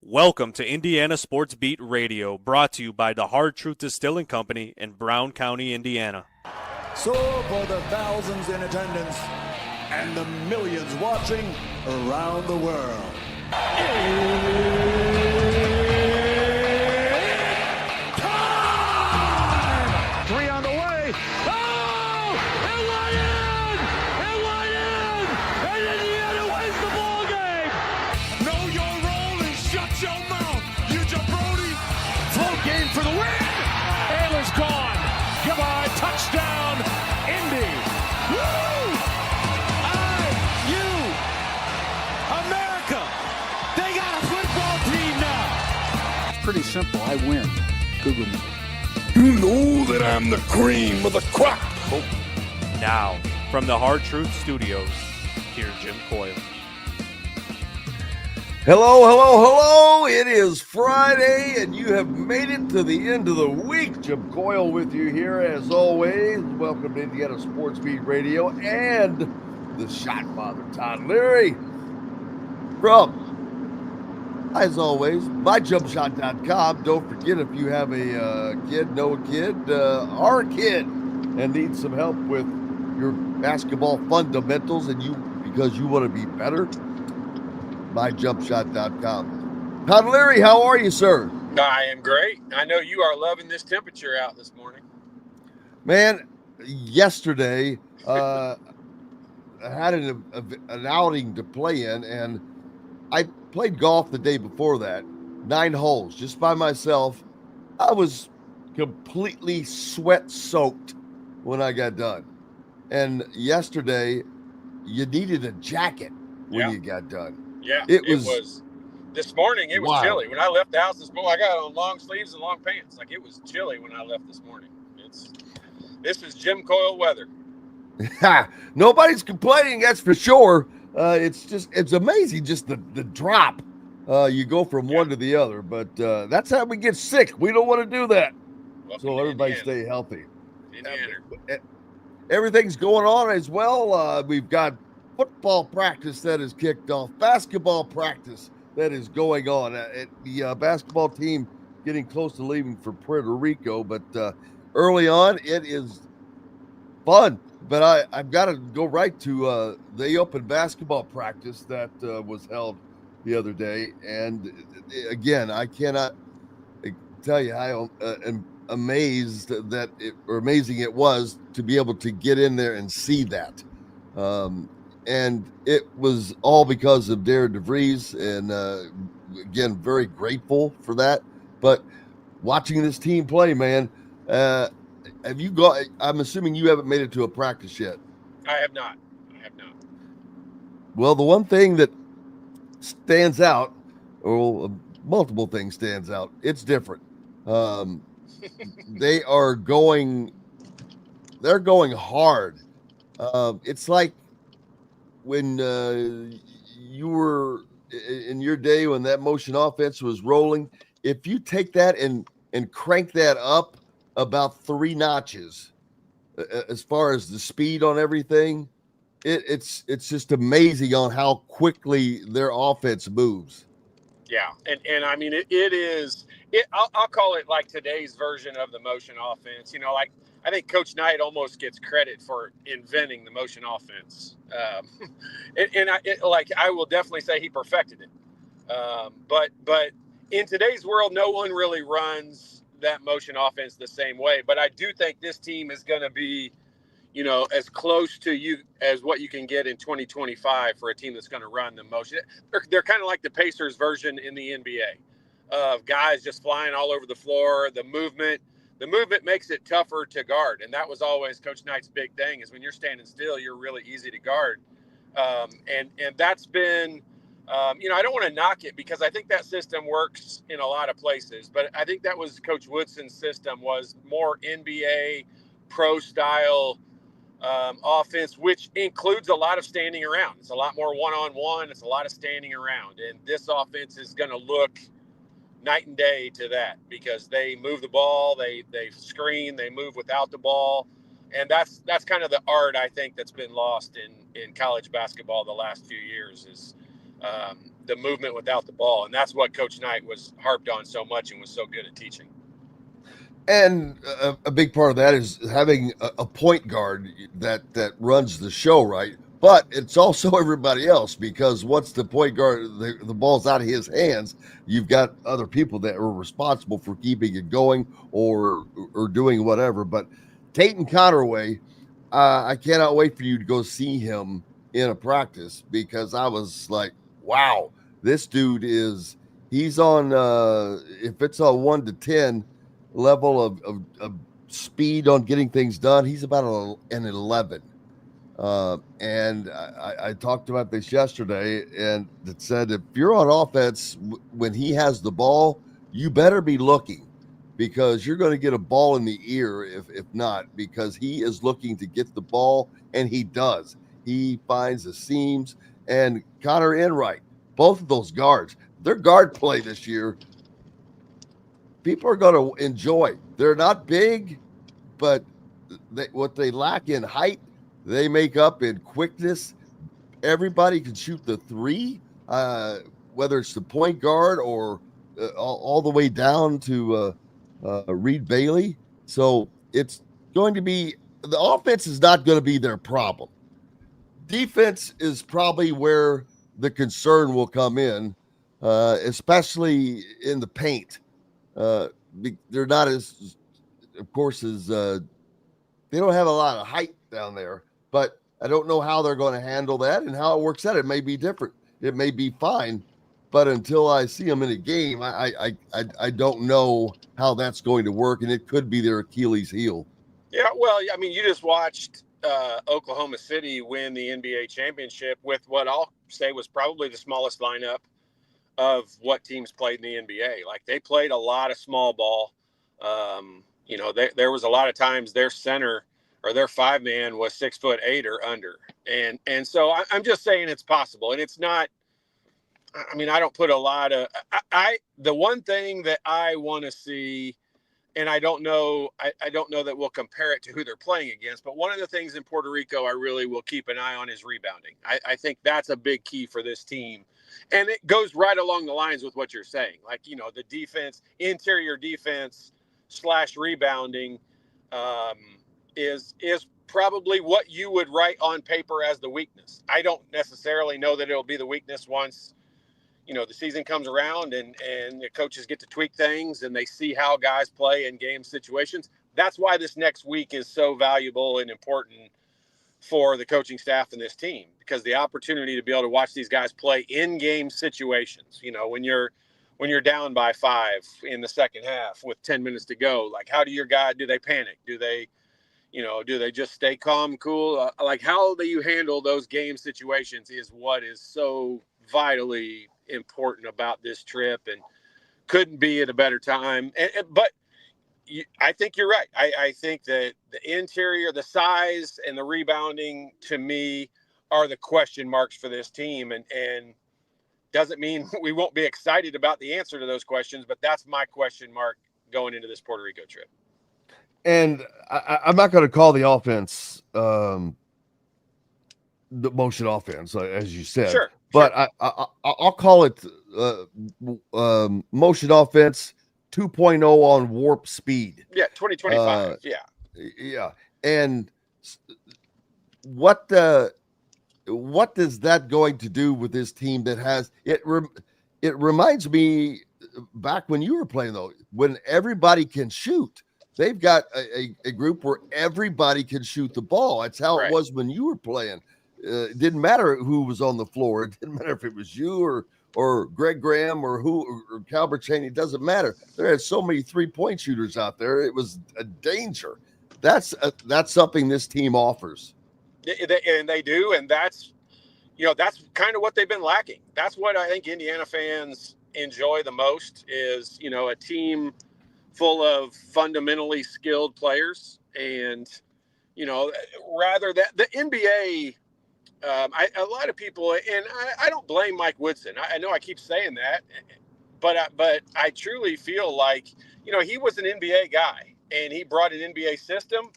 Welcome to Indiana Sports Beat Radio, brought to you by the Hard Truth Distilling Company in Brown County, Indiana. So for the thousands in attendance and the millions watching around the world. Time! Three on the way. Oh! It went in! It went in! And Indiana wins the ball game! Know your role and shut your mouth, you jabroni. Float game for the win! Ayler's gone. Goodbye. Touchdown, Indy. Woo! IU! America! They got a football team now! It's pretty simple. I win. Google me. You know that I'm the cream of the crop. Now, from the Hard Truth Studios, here's Jim Coyle. Hello. It is Friday, and you have made it to the end of the week. Jim Coyle with you here, as always. Welcome to Indiana Sports Beat Radio and the Shotfather, Todd Leary. From, as always, myjumpshot.com. Don't forget, if you have a kid, know a kid, are a kid, and need some help with your basketball fundamentals, and because you want to be better, myjumpshot.com. Todd Leary, how are you, sir? I am great. I know you are loving this temperature out this morning. Man, yesterday I had an outing to play in, and I played golf the day before that, 9 holes, just by myself. I was completely sweat-soaked when I got done. And yesterday, you needed a jacket when you got done. Yeah, it was this morning. It was chilly when I left the house this morning. I got on long sleeves and long pants. Like, it was chilly when I left this morning. This is Jim Coyle weather. Nobody's complaining, that's for sure. It's amazing, just the drop. You go from one to the other, but that's how we get sick. We don't want to do that. So everybody stay healthy. Everything's going on as well. We've got football practice that is kicked off, basketball practice that is going on. The basketball team getting close to leaving for Puerto Rico, but early on, it is fun. But I've got to go right to the open basketball practice that was held the other day. And again, I cannot tell you how amazing it was to be able to get in there and see that. And it was all because of Darren DeVries, and again, very grateful for that. But watching this team play, man, have you got? I'm assuming you haven't made it to a practice yet. I have not. Well, the one thing that stands out, or multiple things stands out, it's different. They're going hard. It's like when you were in your day when that motion offense was rolling, if you take that and crank that up about 3 notches as far as the speed on everything, it's just amazing on how quickly their offense moves. Yeah, and I mean it is. I'll call it like today's version of the motion offense. You know, like, I think Coach Knight almost gets credit for inventing the motion offense. I will definitely say he perfected it. But in today's world, no one really runs that motion offense the same way. But I do think this team is going to be, you know, as close to you as what you can get in 2025 for a team that's going to run the motion. They're kind of like the Pacers version in the NBA of guys just flying all over the floor. The movement makes it tougher to guard. And that was always Coach Knight's big thing, is when you're standing still, you're really easy to guard. And that's been, you know, I don't want to knock it, because I think that system works in a lot of places, but I think that was Coach Woodson's system, was more NBA pro style offense, which includes a lot of standing around. It's a lot more one-on-one. It's a lot of standing around. And this offense is going to look night and day to that, because they move the ball, they screen, they move without the ball. And that's kind of the art, I think, that's been lost in college basketball the last few years, is the movement without the ball. And that's what Coach Knight was harped on so much and was so good at teaching. And a big part of that is having a point guard that runs the show, right? But it's also everybody else, because once the point guard, the ball's out of his hands, you've got other people that are responsible for keeping it going or doing whatever. But Tatum Connerway, I cannot wait for you to go see him in a practice, because I was like, wow, this dude he's on, if it's a 1 to 10 level of speed on getting things done, he's about an 11. And I talked about this yesterday, and it said, if you're on offense when he has the ball, you better be looking, because you're going to get a ball in the ear if not, because he is looking to get the ball, and he does. He finds the seams. And Connor Enright, both of those guards, their guard play this year, people are going to enjoy. They're not big, but what they lack in height, they make up in quickness. Everybody can shoot the three, whether it's the point guard or all the way down to Reed Bailey. So it's going to be, the offense is not going to be their problem. Defense is probably where the concern will come in, especially in the paint. They're not as, of course, as they don't have a lot of height down there, but I don't know how they're going to handle that and how it works out. It may be different. It may be fine, but until I see them in a game, I don't know how that's going to work, and it could be their Achilles heel. Yeah, well, I mean, you just watched Oklahoma City win the NBA championship with what I'll say was probably the smallest lineup of what teams played in the NBA. Like, they played a lot of small ball. There was a lot of times their center or their 5-man was 6'8" or under. And so I'm just saying it's possible. And it's not, I mean, I don't put a lot of, the one thing that I want to see, and I don't know that we'll compare it to who they're playing against, but one of the things in Puerto Rico I really will keep an eye on is rebounding. I think that's a big key for this team. And it goes right along the lines with what you're saying. Like, the defense, interior defense / rebounding is probably what you would write on paper as the weakness. I don't necessarily know that it'll be the weakness once, the season comes around and the coaches get to tweak things and they see how guys play in game situations. That's why this next week is so valuable and important for the coaching staff and this team, because the opportunity to be able to watch these guys play in game situations, when you're down by 5 in the second half with 10 minutes to go, like, how do they panic? Do they just stay calm, cool? Like, how do you handle those game situations is what is so vitally important about this trip, and couldn't be at a better time. But I think you're right. I think that the interior, the size, and the rebounding, to me, are the question marks for this team. And doesn't mean we won't be excited about the answer to those questions, but that's my question mark going into this Puerto Rico trip. And I'm not going to call the offense the motion offense, as you said. Sure. But I'll call it motion offense 2.0 on warp speed. Yeah, 2025. Yeah. And what is that going to do with this team that has it? It reminds me back when you were playing, though, when everybody can shoot. They've got a group where everybody can shoot the ball. That's how it was when you were playing. It didn't matter who was on the floor. It didn't matter if it was you or Greg Graham or Calbert Chaney. It doesn't matter. There are so many 3-point shooters out there. It was a danger. That's something this team offers. And they do, and that's kind of what they've been lacking. That's what I think Indiana fans enjoy the most is, a team full of fundamentally skilled players. And, rather that the NBA, a lot of people, and I don't blame Mike Woodson. I know I keep saying that, but I truly feel like, he was an NBA guy and he brought an NBA system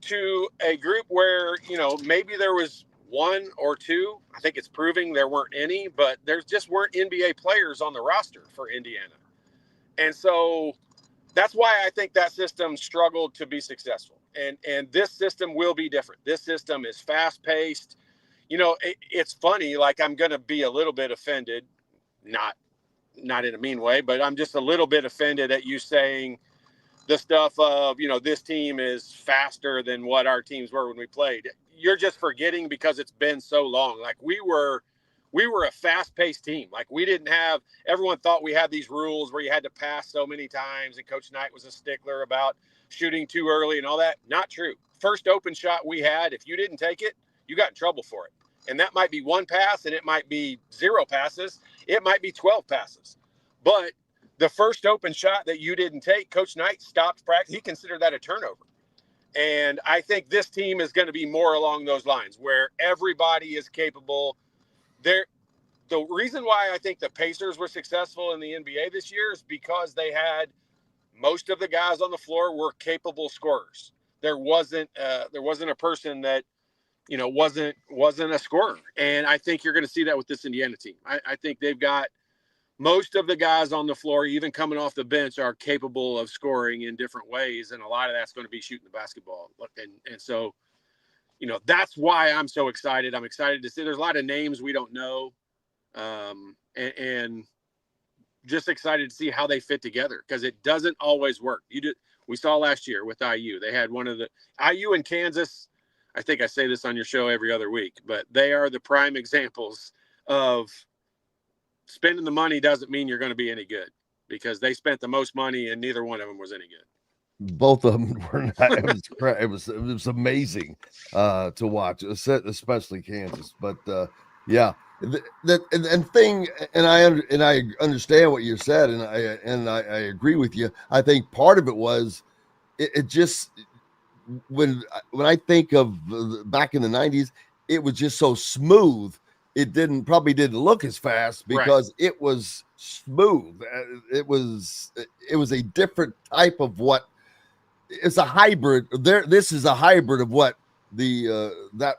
to a group where, maybe there was one or two. I think it's proving there weren't any, but there just weren't NBA players on the roster for Indiana. And so that's why I think that system struggled to be successful. And this system will be different. This system is fast-paced. It's funny, like I'm going to be a little bit offended, not in a mean way, but I'm just a little bit offended at you saying the stuff of, this team is faster than what our teams were when we played. You're just forgetting because it's been so long. Like we were a fast-paced team. Like everyone thought we had these rules where you had to pass so many times, and Coach Knight was a stickler about shooting too early and all that. Not true. First open shot we had, if you didn't take it, you got in trouble for it. And that might be one pass, and it might be 0 passes. It might be 12 passes. But the first open shot that you didn't take, Coach Knight stopped practice. He considered that a turnover. And I think this team is going to be more along those lines where everybody is capable. The reason why I think the Pacers were successful in the NBA this year is because they had most of the guys on the floor were capable scorers. There wasn't a person that wasn't a scorer. And I think you're going to see that with this Indiana team. I think they've got most of the guys on the floor, even coming off the bench, are capable of scoring in different ways. And a lot of that's going to be shooting the basketball. And so, that's why I'm so excited. I'm excited to see there's a lot of names we don't know. And just excited to see how they fit together, because it doesn't always work. We saw last year with IU. They had one of the IU and Kansas. I think I say this on your show every other week, but they are the prime examples of spending the money doesn't mean you're going to be any good, because they spent the most money and neither one of them was any good. Both of them were not. It was amazing to watch, especially Kansas. But yeah, I understand what you said, and I agree with you. I think part of it was it just when I think of back in the 90s, it was just so smooth. It probably didn't look as fast because it was smooth. It was a different type of what. It's a hybrid. This is a hybrid of what that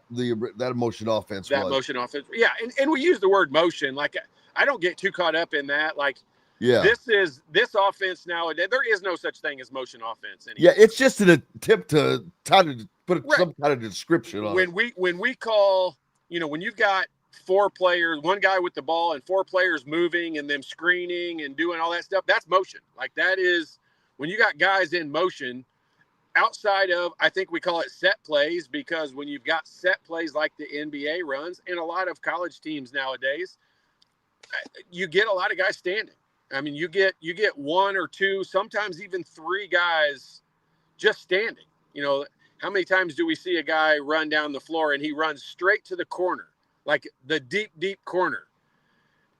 motion offense was. Motion offense, yeah. And we use the word motion. Like I don't get too caught up in that. Like, yeah, this offense nowadays. There is no such thing as motion offense anymore. Yeah, it's just an attempt to try to put some kind of description on it. When we call, when you've got 4 players, one guy with the ball and 4 players moving and them screening and doing all that stuff, that's motion. Like that is when you got guys in motion. Outside of, I think we call it set plays, because when you've got set plays like the NBA runs and a lot of college teams nowadays, you get a lot of guys standing. I mean, you get 1 or 2, sometimes even 3 guys just standing. How many times do we see a guy run down the floor and he runs straight to the corner, like the deep, deep corner?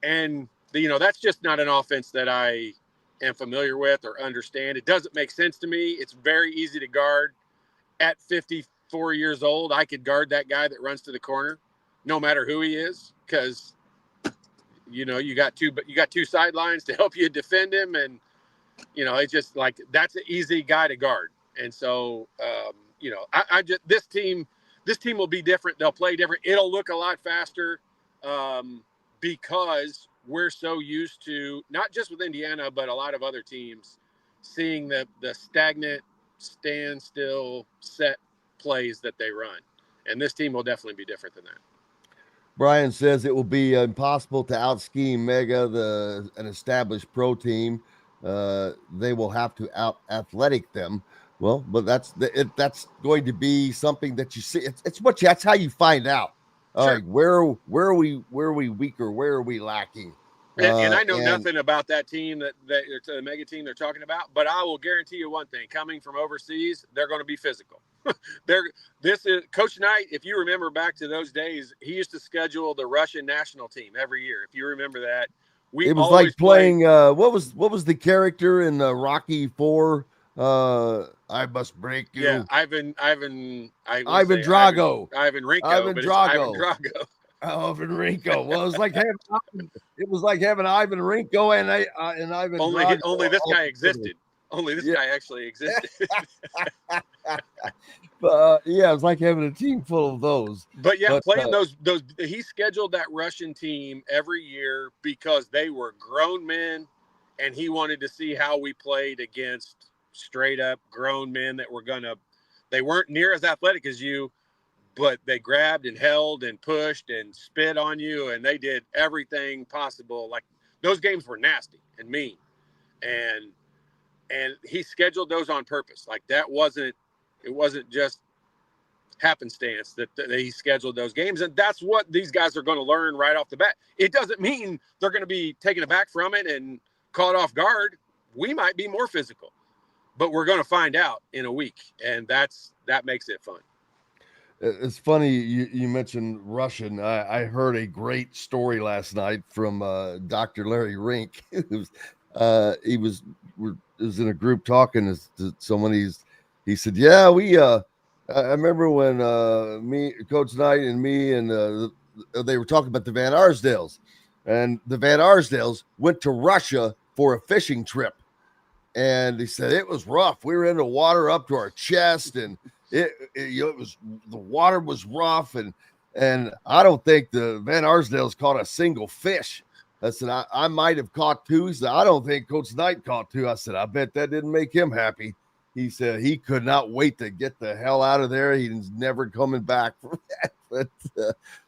And, that's just not an offense that I am familiar with or understand. It doesn't make sense to me. It's very easy to guard. At 54 years old, I could guard that guy that runs to the corner, no matter who he is, because you got 2 sidelines to help you defend him, and it's just like that's an easy guy to guard. And so I just this team will be different. They'll play different. It'll look a lot faster because we're so used to, not just with Indiana, but a lot of other teams, seeing the stagnant, standstill, set plays that they run. And this team will definitely be different than that. Brian says it will be impossible to out-scheme Mega, an established pro team. They will have to out-athletic them. Well, but that's going to be something that you see. That's how you find out. Sure. Like where are we weaker? Where are we lacking? And I know nothing about that team that the Mega team they're talking about, but I will guarantee you one thing: coming from overseas, they're going to be physical. This is Coach Knight. If you remember back to those days, he used to schedule the Russian national team every year. If you remember that, it was like playing. What was the character in Rocky IV? I must break you. Yeah, Ivan Drago. Ivan Rinko. Ivan Drago. Ivan Rinko. Well, it was like having Ivan Rinko and Ivan. Only this guy existed. Only this guy actually existed. Yeah, it's like having a team full of those. But yeah, But playing those he scheduled that Russian team every year because they were grown men, and he wanted to see how we played against straight up grown men that were they weren't near as athletic as you, but they grabbed and held and pushed and spit on you, and they did everything possible. Like, those games were nasty and mean, and he scheduled those on purpose. Like, it wasn't just happenstance that he scheduled those games, and that's what these guys are going to learn right off the bat. It doesn't mean they're going to be taken aback from it and caught off guard. We might be more physical, but we're going to find out in a week, and that makes it fun. It's funny you mentioned Russian. I heard a great story last night from Dr. Larry Rink. He was in a group talking to someone. He said, "Yeah, I remember when me, Coach Knight, and me, and they were talking about the Van Arsdales, and the Van Arsdales went to Russia for a fishing trip, and he said it was rough. We were in the water up to our chest, and it was, the water was rough, and I don't think the Van Arsdales caught a single fish." I said, I might have caught two. He said, I don't think Coach Knight caught two. I said, I bet that didn't make him happy. He said he could not wait to get the hell out of there. He's never coming back from that. But,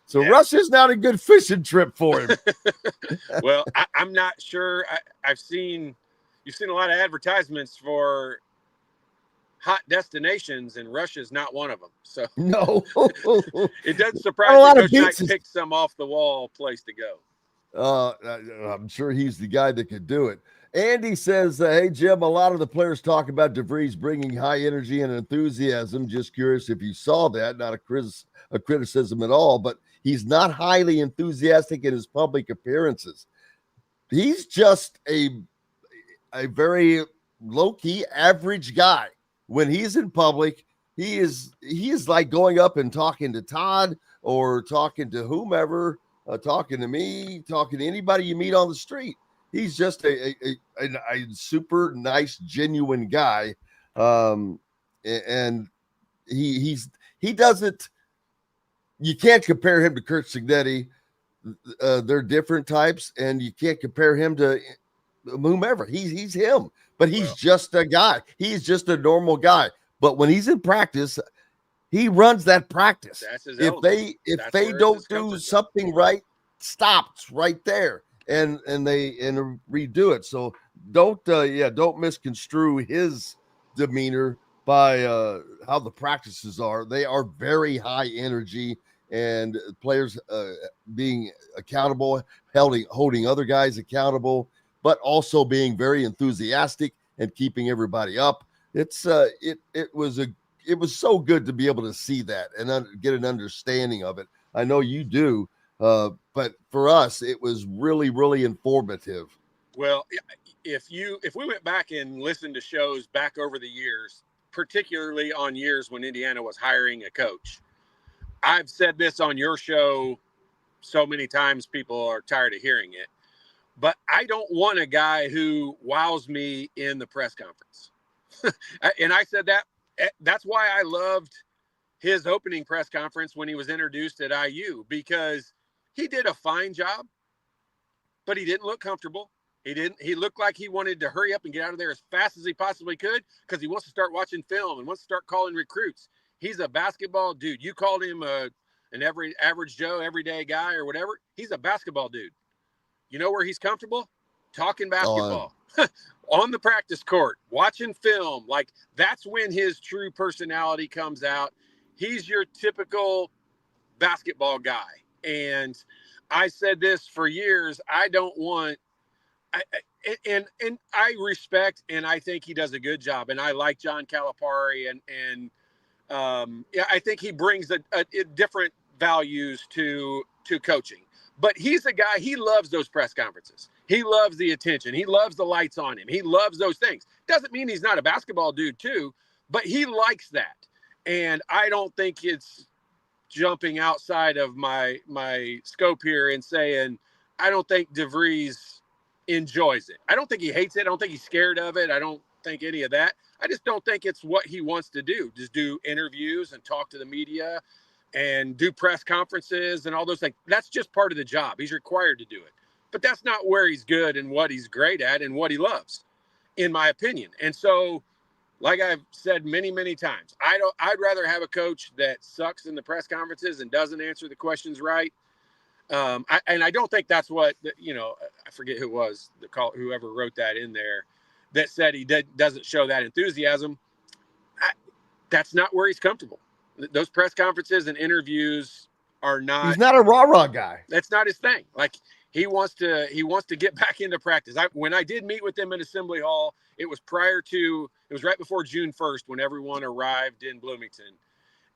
so yeah. Russia's not a good fishing trip for him. Well, I'm not sure. You've seen a lot of advertisements for hot destinations, and Russia's not one of them. So no, it doesn't surprise me Coach Knight picked some off the wall place to go. I'm sure he's the guy that could do it. Andy says, hey, Jim, a lot of the players talk about DeVries bringing high energy and enthusiasm. Just curious if you saw that. Not a criticism at all, but he's not highly enthusiastic in his public appearances. He's just a very low-key average guy. When he's in public, he is like going up and talking to Todd or talking to whomever, talking to me, talking to anybody you meet on the street. He's just a super nice, genuine guy. And he doesn't, you can't compare him to Kurt Signetti. They're different types, and you can't compare him to whomever. He's him, but he's just a guy. He's just a normal guy. But when he's in practice, he runs that practice. If they don't do something right, stops right there, and redo it. So don't misconstrue his demeanor by how the practices are. They are very high energy, and players being accountable, holding other guys accountable, but also being very enthusiastic and keeping everybody up. It was so good to be able to see that and get an understanding of it. I know you do, but for us, it was really, really informative. Well, if we went back and listened to shows back over the years, particularly on years when Indiana was hiring a coach, I've said this on your show so many times, people are tired of hearing it, but I don't want a guy who wows me in the press conference. And I said that's why I loved his opening press conference when he was introduced at IU, because he did a fine job, but he didn't look comfortable. He looked like he wanted to hurry up and get out of there as fast as he possibly could, because he wants to start watching film and wants to start calling recruits. He's a basketball dude. You called him an average Joe, everyday guy or whatever. He's a basketball dude. You know where he's comfortable? Talking basketball. On the practice court, watching film. Like, that's when his true personality comes out. He's your typical basketball guy. And I said this for years. I don't want and I respect, and I think he does a good job. And I like John Calipari, and I think he brings a different values to coaching. But he's a guy, he loves those press conferences. He loves the attention. He loves the lights on him. He loves those things. Doesn't mean he's not a basketball dude too, but he likes that. And I don't think it's jumping outside of my scope here and saying, I don't think DeVries enjoys it. I don't think he hates it. I don't think he's scared of it. I don't think any of that. I just don't think it's what he wants to do. Just do interviews and talk to the media and do press conferences and all those things. That's just part of the job. He's required to do it. But that's not where he's good and what he's great at and what he loves, in my opinion. And so, like I've said many, many times, I'd rather have a coach that sucks in the press conferences and doesn't answer the questions right. I don't think that's what, I forget who it was, whoever wrote that in there, that said he doesn't show that enthusiasm. That's not where he's comfortable. Those press conferences and interviews are not. He's not a rah-rah guy. That's not his thing. Like, he wants to get back into practice. When I did meet with him in Assembly Hall, it was right before June 1st when everyone arrived in Bloomington.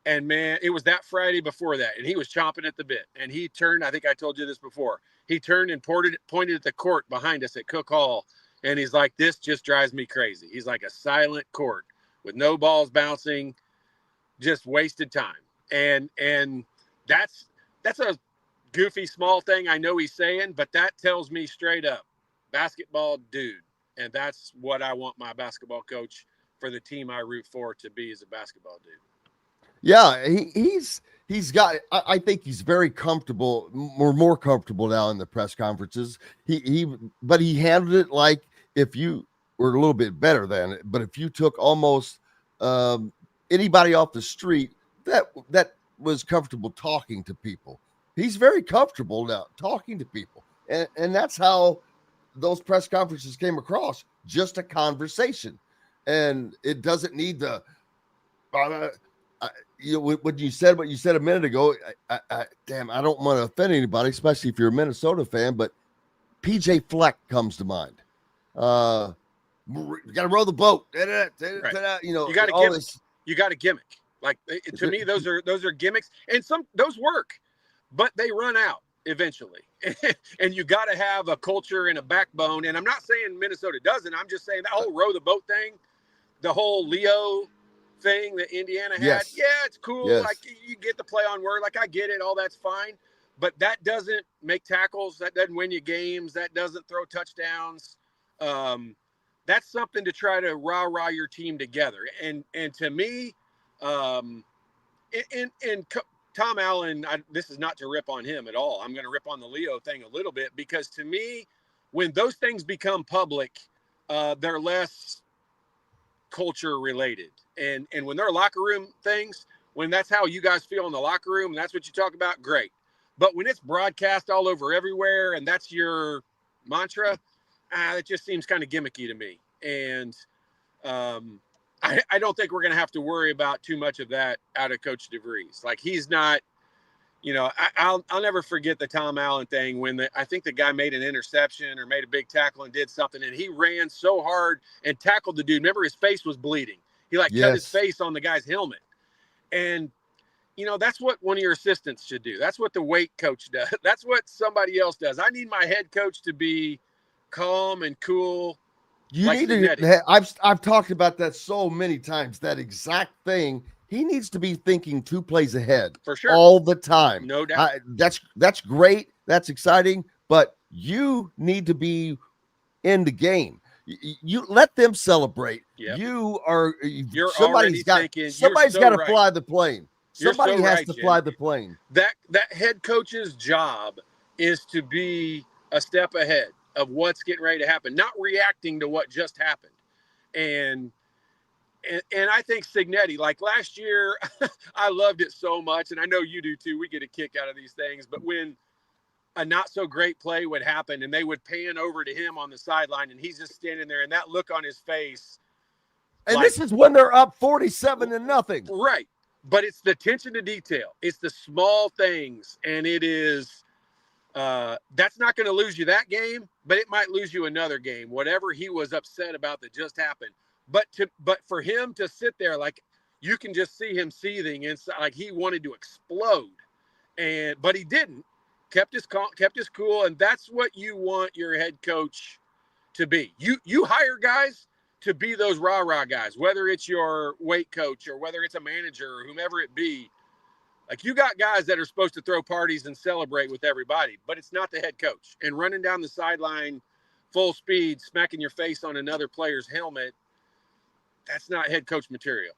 And man, it was that Friday before that. And he was chomping at the bit. And he turned, I think I told you this before, he turned and pointed at the court behind us at Cook Hall. And he's like, this just drives me crazy. He's like a silent court with no balls bouncing, just wasted time. And that's a goofy small thing I know he's saying, but that tells me straight up, basketball dude. And that's what I want my basketball coach for the team I root for to be, as a basketball dude. Yeah, he's got. I think he's very comfortable. We're more comfortable now in the press conferences. But he handled it like if you were a little bit better than it. But if you took almost anybody off the street that was comfortable talking to people, he's very comfortable now talking to people, and that's how those press conferences came across. Just a conversation, and it doesn't need the. What you said a minute ago, damn, I don't want to offend anybody, especially if you're a Minnesota fan, but PJ Fleck comes to mind. You got to row the boat. Right. You got to gimmick. You got a gimmick. Like, to me, those are gimmicks, and those work, but they run out eventually. And you got to have a culture and a backbone. And I'm not saying Minnesota doesn't. I'm just saying that whole row the boat thing, the whole Leo thing that Indiana had. Yes. Yeah, it's cool. Yes. Like, you get the play on word. Like, I get it. All that's fine. But that doesn't make tackles. That doesn't win you games. That doesn't throw touchdowns. That's something to try to rah-rah your team together. And to me, and Tom Allen, this is not to rip on him at all. I'm going to rip on the Leo thing a little bit, because to me, when those things become public, they're less culture related. And when they're locker room things, when that's how you guys feel in the locker room, and that's what you talk about, great. But when it's broadcast all over everywhere and that's your mantra, it just seems kind of gimmicky to me. And I don't think we're going to have to worry about too much of that out of Coach DeVries. Like, he's not, I'll never forget the Tom Allen thing when I think the guy made an interception or made a big tackle and did something, and he ran so hard and tackled the dude. Remember, his face was bleeding. He cut his face on the guy's helmet. And, that's what one of your assistants should do. That's what the weight coach does. That's what somebody else does. I need my head coach to be calm and cool. You need to. I've talked about that so many times. That exact thing. He needs to be thinking 2 plays ahead for sure, all the time. No doubt. That's great. That's exciting. But you need to be in the game. You let them celebrate. Yep. You're somebody's got to fly the plane. Somebody has to fly the plane. That head coach's job is to be a step ahead of what's getting ready to happen, not reacting to what just happened. And I think Signetti, like last year, I loved it so much, and I know you do too. We get a kick out of these things, but when a not so great play would happen and they would pan over to him on the sideline and he's just standing there, and that look on his face. And this is when they're up 47-0. Right. But it's the attention to detail. It's the small things. And it is, that's not going to lose you that game, but it might lose you another game, whatever he was upset about that just happened. But for him to sit there, like, you can just see him seething inside, like he wanted to explode, but he didn't. Kept his cool, and that's what you want your head coach to be. You hire guys to be those rah-rah guys, whether it's your weight coach or whether it's a manager or whomever it be. Like, you got guys that are supposed to throw parties and celebrate with everybody, but it's not the head coach. And running down the sideline full speed, smacking your face on another player's helmet, That's not head coach material.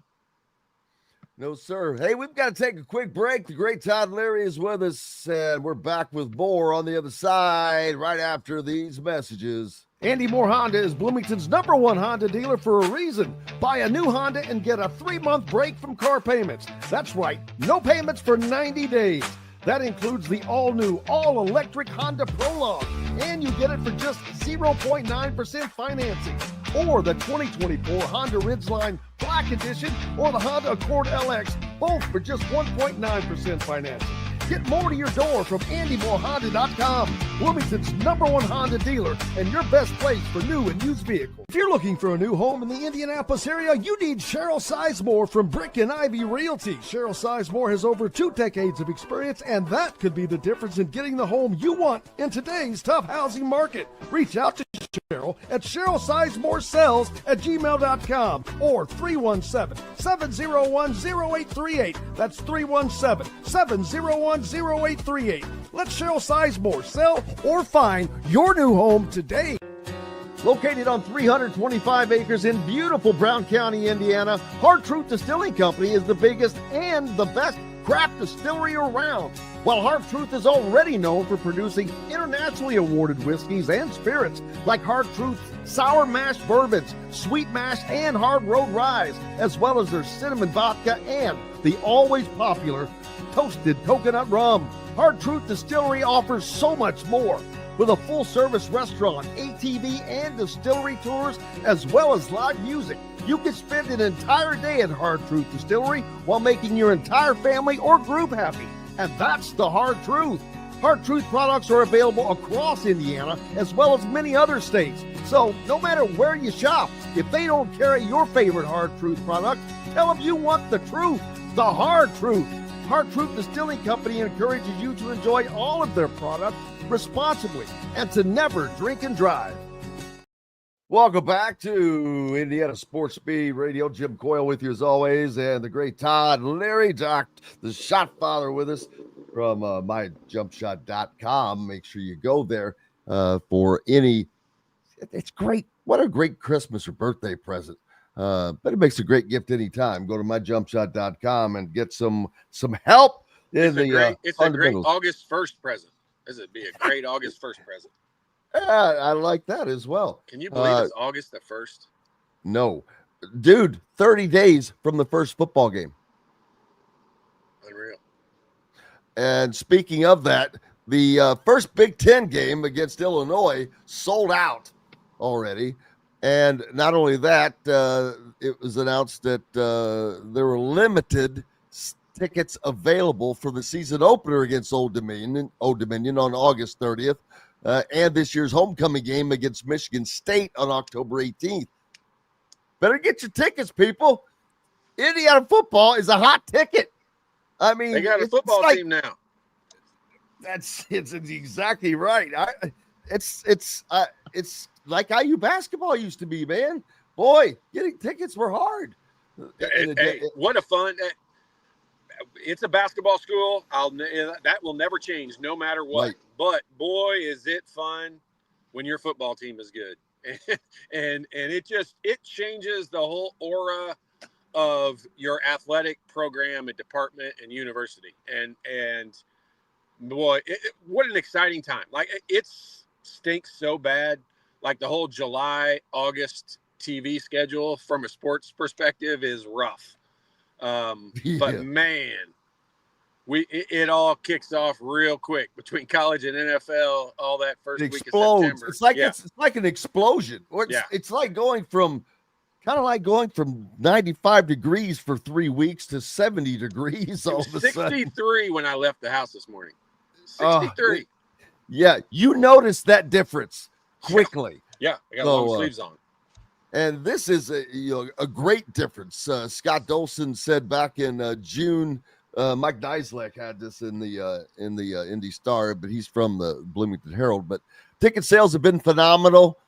No, sir. Hey, we've got to take a quick break. The great Todd Leary is with us, and we're back with more on the other side right after these messages. Andy Moore Honda is Bloomington's #1 Honda dealer for a reason. Buy a new Honda and get a 3-month break from car payments. That's right, no payments for 90 days. That includes the all-new, all-electric Honda Prologue, and you get it for just 0.9% financing. Or the 2024 Honda Ridgeline Black Edition or the Honda Accord LX, both for just 1.9% financing. Get more to your door from AndyMooreHonda.com, Bloomington's #1 Honda dealer and your best place for new and used vehicles. If you're looking for a new home in the Indianapolis area, you need Cheryl Sizemore from Brick and Ivy Realty. Cheryl Sizemore has over 2 decades of experience, and that could be the difference in getting the home you want in today's tough housing market. Reach out to Cheryl at CherylSizemore@gmail.com or 317-701-0838. That's 317-701-0838. Let Cheryl Sizemore sell or find your new home today. Located on 325 acres in beautiful Brown County, Indiana, Hard Truth Distilling Company is the biggest and the best craft distillery around. While Hard Truth is already known for producing internationally awarded whiskeys and spirits like Hard Truth Sour Mash Bourbons, Sweet Mash, and Hard Road Rye, as well as their cinnamon vodka and the always popular Toasted Coconut Rum. Hard Truth Distillery offers so much more. With a full-service restaurant, ATV, and distillery tours, as well as live music, you can spend an entire day at Hard Truth Distillery while making your entire family or group happy. And that's the Hard Truth. Hard Truth products are available across Indiana, as well as many other states. So no matter where you shop, if they don't carry your favorite Hard Truth product, tell them you want the truth, the Hard Truth. Hard Truth Distilling Company encourages you to enjoy all of their products responsibly and to never drink and drive. Welcome back to Indiana Sports Speed Radio. Jim Coyle with you as always, and the great Todd Leary, Doc, the Shotfather, with us from myjumpshot.com. Make sure you go there for any. It's great. What a great Christmas or birthday present. But it makes a great gift anytime. Go to myjumpshot.com and get some help in it's a great August 1st present. This would be a great August 1st present. I like that as well. Can you believe it's August the 1st? No. Dude, 30 days from the first football game. Unreal. And speaking of that, the first Big Ten game against Illinois sold out already. And not only that, it was announced that there were limited tickets available for the season opener against Old Dominion on August 30th, and this year's homecoming game against Michigan State on October 18th. Better get your tickets, people. Indiana football is a hot ticket. I mean, they got a football team now. It's exactly right. It's like IU basketball used to be, man. Boy, getting tickets were hard. Hey, what a fun! It's a basketball school. That will never change, no matter what. Right. But boy, is it fun when your football team is good, and it changes the whole aura of your athletic program and department and university. And boy, what an exciting time! Like it stinks so bad. Like the whole July, August TV schedule from a sports perspective is rough. But man, it all kicks off real quick between college and NFL. All that first week of September. It's like an explosion. It's like going from 95 degrees for 3 weeks to 70 degrees all of a sudden. 63 when I left the house this morning. 63. Yeah, you noticed that difference quickly. Yeah, I got long sleeves on. And this is a great difference. Scott Dolson said back in June. Mike Dyslek had this in the Indy Star, but he's from the Bloomington Herald. But ticket sales have been phenomenal.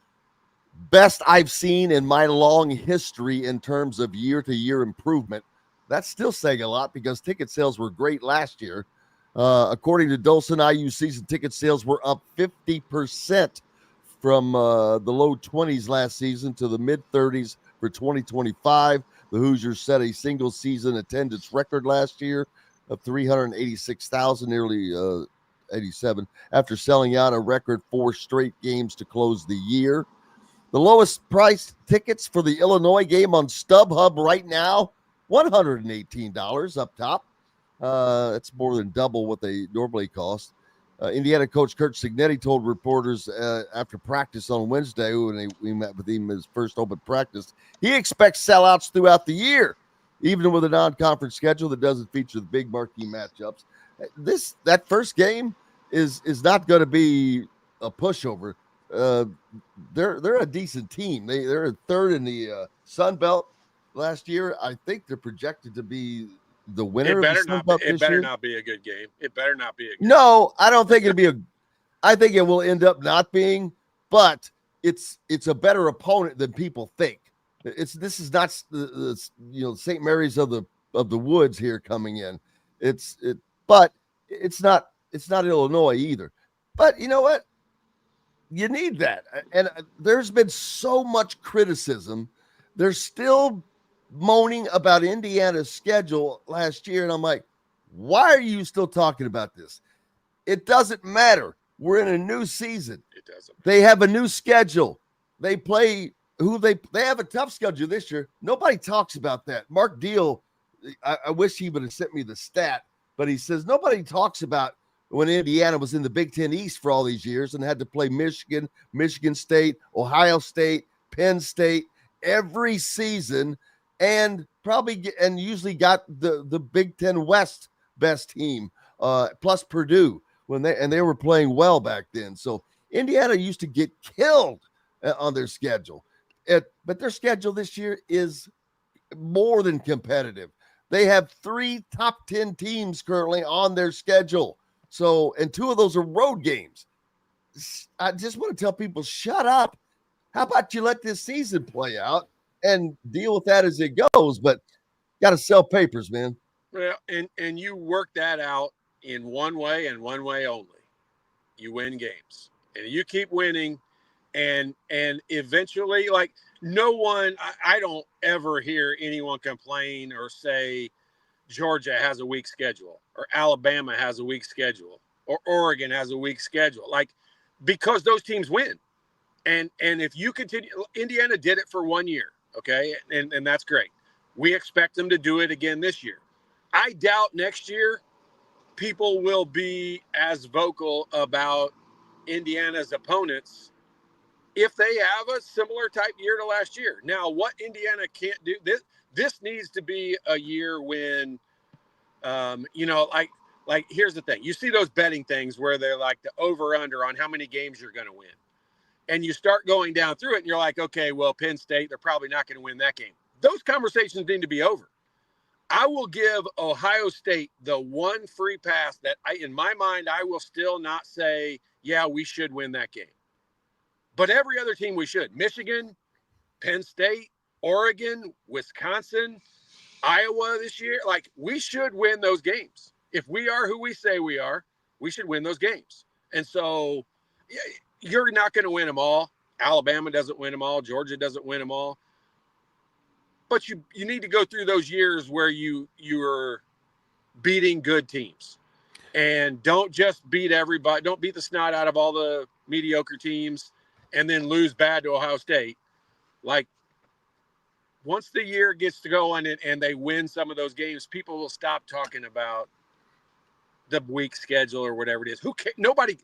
Best I've seen in my long history in terms of year-to-year improvement. That's still saying a lot because ticket sales were great last year. According to Dolson, IU season ticket sales were up 50% from the low 20s last season to the mid 30s for 2025. The Hoosiers set a single season attendance record last year of 386,000, nearly 87, after selling out a record 4 straight games to close the year. The lowest priced tickets for the Illinois game on StubHub right now, $118 up top. It's more than double what they normally cost. Indiana coach Kurt Signetti told reporters after practice on Wednesday, when we met with him his first open practice, he expects sellouts throughout the year, even with a non-conference schedule that doesn't feature the big marquee matchups. That first game is not going to be a pushover. They're a decent team. They're third in the Sun Belt last year. I think they're projected to be the winner. It better not be a good game. It better not be a good No, I don't think it'd be I think it will end up not being, but it's a better opponent than people think. This is not the St. Mary's of the woods here coming in. But it's not Illinois either. But you know what? You need that. And there's been so much criticism. They're still moaning about Indiana's schedule last year. And I'm like, why are you still talking about this? It doesn't matter. We're in a new season. It doesn't. They have a new schedule. They play they have a tough schedule this year. Nobody talks about that. Mark Deal, I wish he would have sent me the stat, but he says nobody talks about when Indiana was in the Big Ten East for all these years and had to play Michigan, Michigan State, Ohio State, Penn State every season, and usually got the Big Ten West best team, plus Purdue they were playing well back then. So Indiana used to get killed on their schedule, but their schedule this year is more than competitive. They have 3 top 10 teams currently on their schedule. So, and 2 of those are road games. I just want to tell people, shut up. How about you let this season play out and deal with that as it goes? But got to sell papers, man. Well, and you work that out in one way and one way only. You win games, and you keep winning, and eventually, like no one, I don't ever hear anyone complain or say Georgia has a weak schedule or Alabama has a weak schedule or Oregon has a weak schedule, because those teams win. And if you continue, Indiana did it for 1 year. Okay. And that's great. We expect them to do it again this year. I doubt next year people will be as vocal about Indiana's opponents if they have a similar type year to last year. Now, what Indiana can't do, this needs to be a year when, like here's the thing. You see those betting things where they're like the over under on how many games you're going to win. And you start going down through it and you're like, okay, well, Penn State, they're probably not going to win that game. Those conversations need to be over. I will give Ohio State the one free pass that in my mind, I will still not say, yeah, we should win that game. But every other team we should. Michigan, Penn State, Oregon, Wisconsin, Iowa this year. We should win those games. If we are who we say we are, we should win those games. And so you're not going to win them all. Alabama doesn't win them all. Georgia doesn't win them all. But you need to go through those years where you're beating good teams. And don't just beat everybody. Don't beat the snot out of all the mediocre teams and then lose bad to Ohio State. Once the year gets to go on and they win some of those games, people will stop talking about the weak schedule or whatever it is. Who cares? Nobody.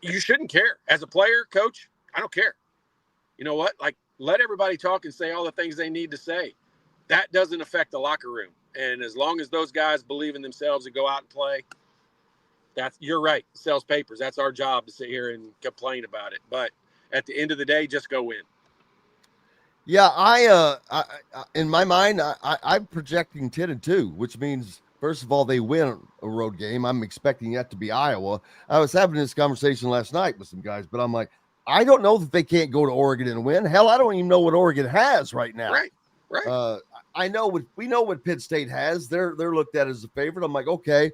You shouldn't care. As a player, coach, I don't care. You know what? Let everybody talk and say all the things they need to say. That doesn't affect the locker room. And as long as those guys believe in themselves and go out and play, you're right. It sells papers. That's our job to sit here and complain about it. But at the end of the day, just go win. Yeah, I in my mind, I'm projecting 10-2, which means, first of all, they win a road game. I'm expecting that to be Iowa. I was having this conversation last night with some guys, but I'm like, I don't know that they can't go to Oregon and win. Hell, I don't even know what Oregon has right now. Right. We know what Penn State has. They're looked at as a favorite. I'm like, okay,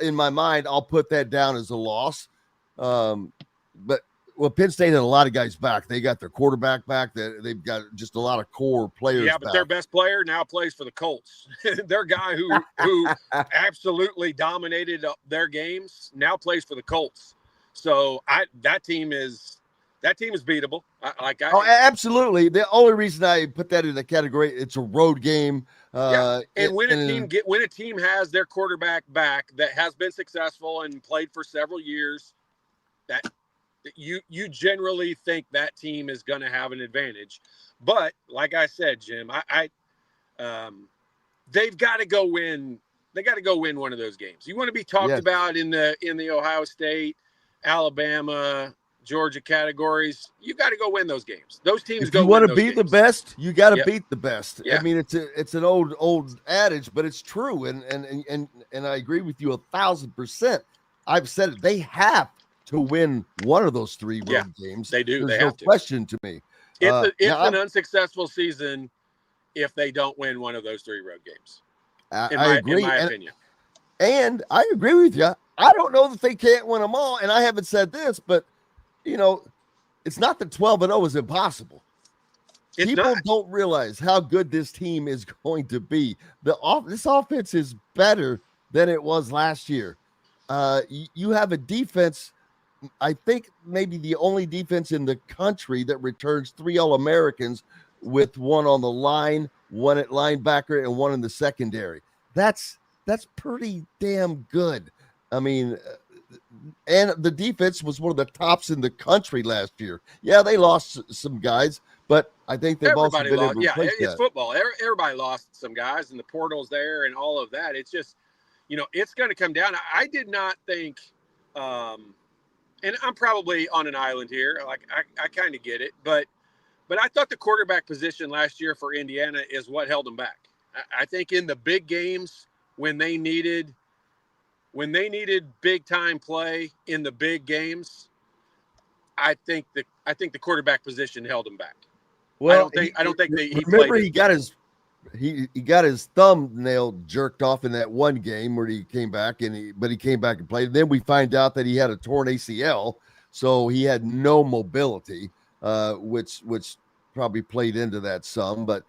in my mind, I'll put that down as a loss. But well, Penn State had a lot of guys back. They got their quarterback back. They've got just a lot of core players. Yeah, but back. their best player now plays for the Colts. Their guy who absolutely dominated their games now plays for the Colts. So that team is beatable. Absolutely. The only reason I put that in the category, it's a road game. And when a team has their quarterback back that has been successful and played for several years, that you generally think that team is going to have an advantage. But like I said, Jim, they've got to go win. They got to go win one of those games. You want to be talked about in the Ohio State, Alabama, Georgia categories. You got to go win those games. Those teams if you want to beat the best, you got to beat the best. Yeah. I mean, it's an old adage, but it's true. And I agree with you 1,000%. I've said it. They have to win one of those 3 road games. They do. There's they no have to. question to me. It's an unsuccessful season if they don't win one of those 3 road games. I agree. In my opinion. And I agree with you. I don't know that they can't win them all. And I haven't said this, but it's not that 12-0 is impossible. People don't realize how good this team is going to be. This offense is better than it was last year. You have a defense, I think maybe the only defense in the country that returns 3 All-Americans with one on the line, one at linebacker, and one in the secondary. That's pretty damn good. I mean, and the defense was one of the tops in the country last year. Yeah, they lost some guys, but I think they've also been able to replace that. It's football. Everybody lost some guys, and the portal's there and all of that. It's just, it's going to come down. I did not think, and I'm probably on an island here. Like I kind of get it, but I thought the quarterback position last year for Indiana is what held them back. I think in the big games when they needed big time play in the big games, I think the quarterback position held him back. Well, I don't think he remember played he got his thumbnail jerked off in that one game where he came back but he came back and played. And then we find out that he had a torn ACL, so he had no mobility, which probably played into that some. But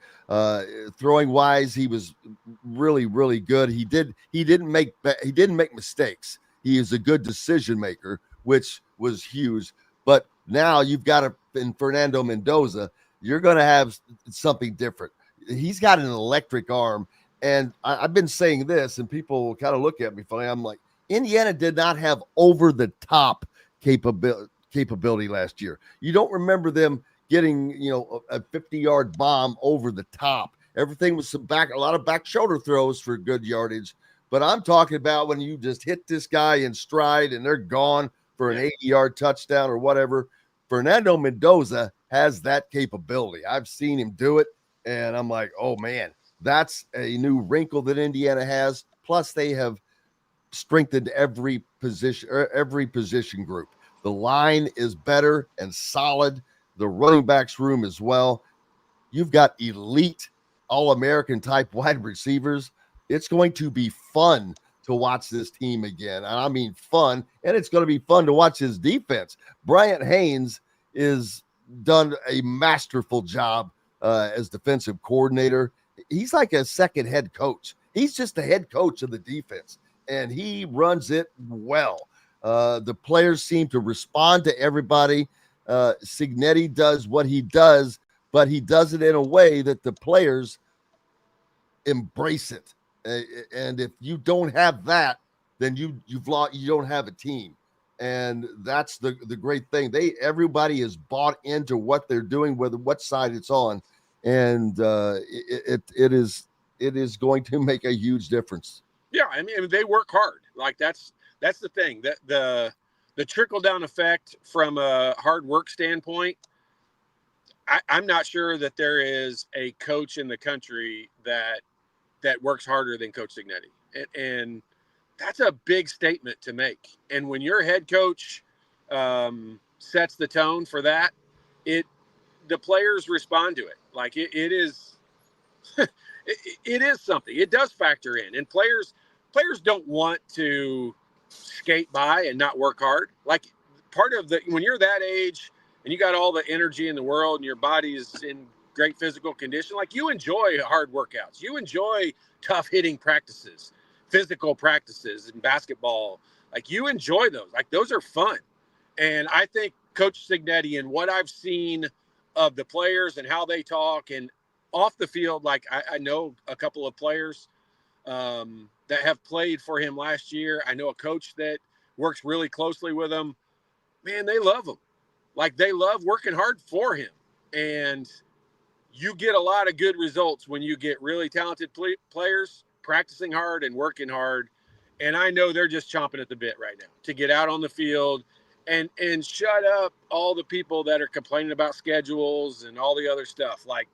throwing wise, he was really, really good. He didn't make mistakes. He is a good decision maker, which was huge. But now you've got in Fernando Mendoza, you're going to have something different. He's got an electric arm. And I've been saying this, and people kind of look at me funny. I'm like, Indiana did not have over-the-top capability last year. You don't remember them getting, a 50-yard bomb over the top. Everything was a lot of back shoulder throws for good yardage. But I'm talking about when you just hit this guy in stride and they're gone for an 80-yard touchdown or whatever. Fernando Mendoza has that capability. I've seen him do it, and I'm like, oh, man, that's a new wrinkle that Indiana has. Plus, they have strengthened every position group. The line is better and solid. The running backs room as well. You've got elite All-American type wide receivers. It's going to be fun to watch this team again. And I mean fun, and it's going to be fun to watch his defense. Bryant Haynes is done a masterful job as defensive coordinator. He's like a second head coach. He's just the head coach of the defense, and he runs it well. The players seem to respond to everybody. Cignetti does what he does, but he does it in a way that the players embrace it. And if you don't have that, then you don't have a team. And that's the great thing. Everybody is bought into what they're doing, whether what side it's on. And it is going to make a huge difference. Yeah, I mean they work hard. Like that's the thing. That the trickle-down effect from a hard work standpoint, I'm not sure that there is a coach in the country that works harder than Coach Cignetti. And that's a big statement to make. And when your head coach sets the tone for that, the players respond to it. Like it is it is something. It does factor in. And players don't want to skate by and not work hard. Like part of when you're that age and you got all the energy in the world and your body is in great physical condition, like you enjoy hard workouts, you enjoy tough hitting practices, physical practices in basketball. Like you enjoy those, like those are fun. And I think Coach Signetti and what I've seen of the players and how they talk and off the field, like I know a couple of players that have played for him last year. I know a coach that works really closely with him. Man, they love him. Like they love working hard for him. And you get a lot of good results when you get really talented players practicing hard and working hard. And I know they're just chomping at the bit right now to get out on the field and shut up all the people that are complaining about schedules and all the other stuff. Like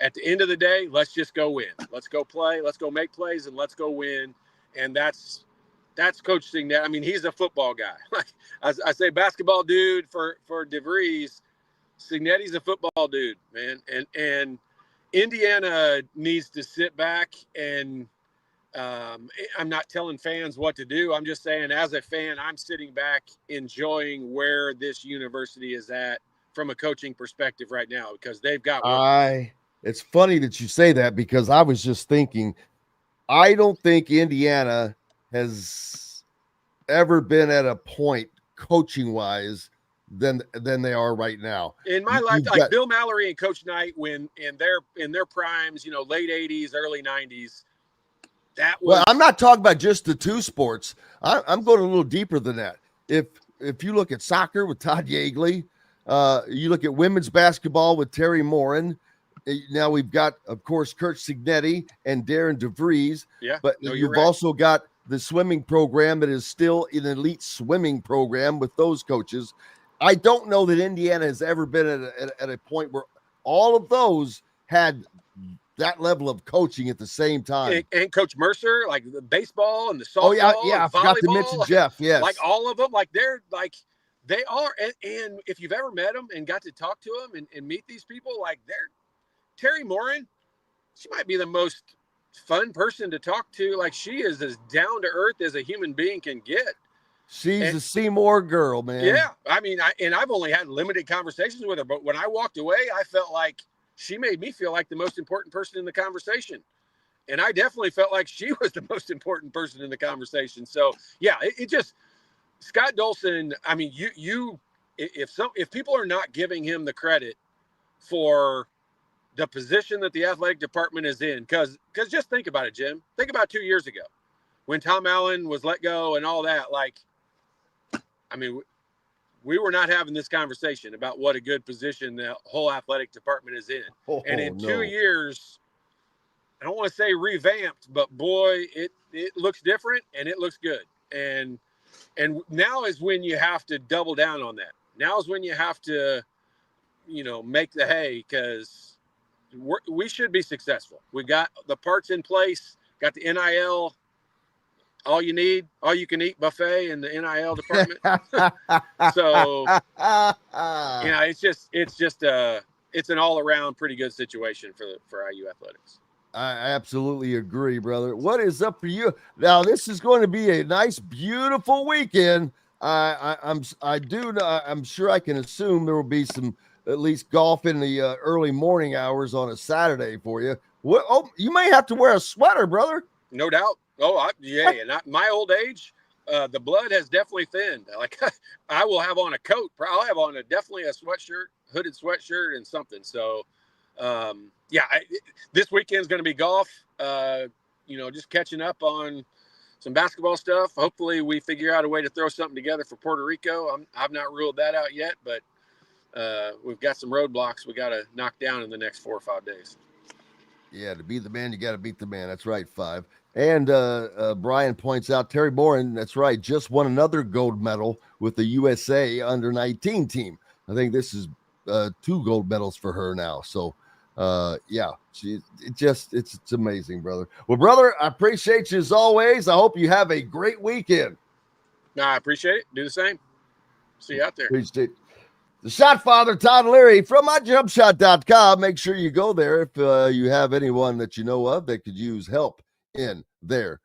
at the end of the day, let's just go win. Let's go play. Let's go make plays and let's go win. And that's Coach Signetti. I mean, he's a football guy. Like I say basketball dude for DeVries. Signetti's a football dude, man. And Indiana needs to sit back and I'm not telling fans what to do. I'm just saying as a fan, I'm sitting back enjoying where this university is at from a coaching perspective right now because they've got one. It's funny that you say that because I was just thinking, I don't think Indiana has ever been at a point coaching-wise than they are right now. In my life, like Bill Mallory and Coach Knight, when in their primes, late 80s, early 90s, that was. Well, I'm not talking about just the two sports. I'm going a little deeper than that. If you look at soccer with Todd Yeagley, you look at women's basketball with Terry Morin. Now we've got, of course, Kurt Signetti and Darren DeVries. Yeah, but you've also got the swimming program that is still an elite swimming program with those coaches. I don't know that Indiana has ever been at a point where all of those had that level of coaching at the same time. And Coach Mercer, like the baseball and the softball. Oh, yeah. I forgot to mention Jeff. Yes. Like all of them, like they are. And if you've ever met them and got to talk to them and meet these people, like Terry Morin, she might be the most fun person to talk to. Like she is as down to earth as a human being can get. She's a Seymour girl, man. Yeah. I mean, I've only had limited conversations with her, but when I walked away, I felt like she made me feel like the most important person in the conversation. And I definitely felt like she was the most important person in the conversation. So yeah, it just, Scott Dolson, I mean, if people are not giving him the credit for the position that the athletic department is in, because just think about it, Jim. Think about 2 years ago when Tom Allen was let go and all that. Like, I mean, we were not having this conversation about what a good position the whole athletic department is in. And in 2 years, I don't want to say revamped, but boy, it looks different and it looks good. And now is when you have to double down on that. Now is when you have to, make the hay, because we should be successful. We got the parts in place, got the NIL, all you can eat buffet in the NIL department. So, it's an all around pretty good situation for IU athletics. I absolutely agree, brother. What is up for you now? This is going to be a nice, beautiful weekend. I'm sure I can assume there will be some at least golf in the early morning hours on a Saturday for you. You may have to wear a sweater, brother. No doubt. And at my old age, the blood has definitely thinned. Like I will have on a coat. I'll have on definitely a sweatshirt, hooded sweatshirt, and something. So, this weekend's going to be golf. Just catching up on some basketball stuff. Hopefully, we figure out a way to throw something together for Puerto Rico. I've not ruled that out yet, but we've got some roadblocks we got to knock down in the next 4 or 5 days. Yeah, to be the man, you got to beat the man. That's right, 5. And Brian points out Terry Morin, that's right, just won another gold medal with the USA under-19 team. I think this is 2 gold medals for her now. So, it's amazing, brother. Well, brother, I appreciate you as always. I hope you have a great weekend. No, I appreciate it. Do the same. See you out there. Appreciate it. The Shotfather, Todd Leary from myjumpshot.com. Make sure you go there if you have anyone that you know of that could use help in their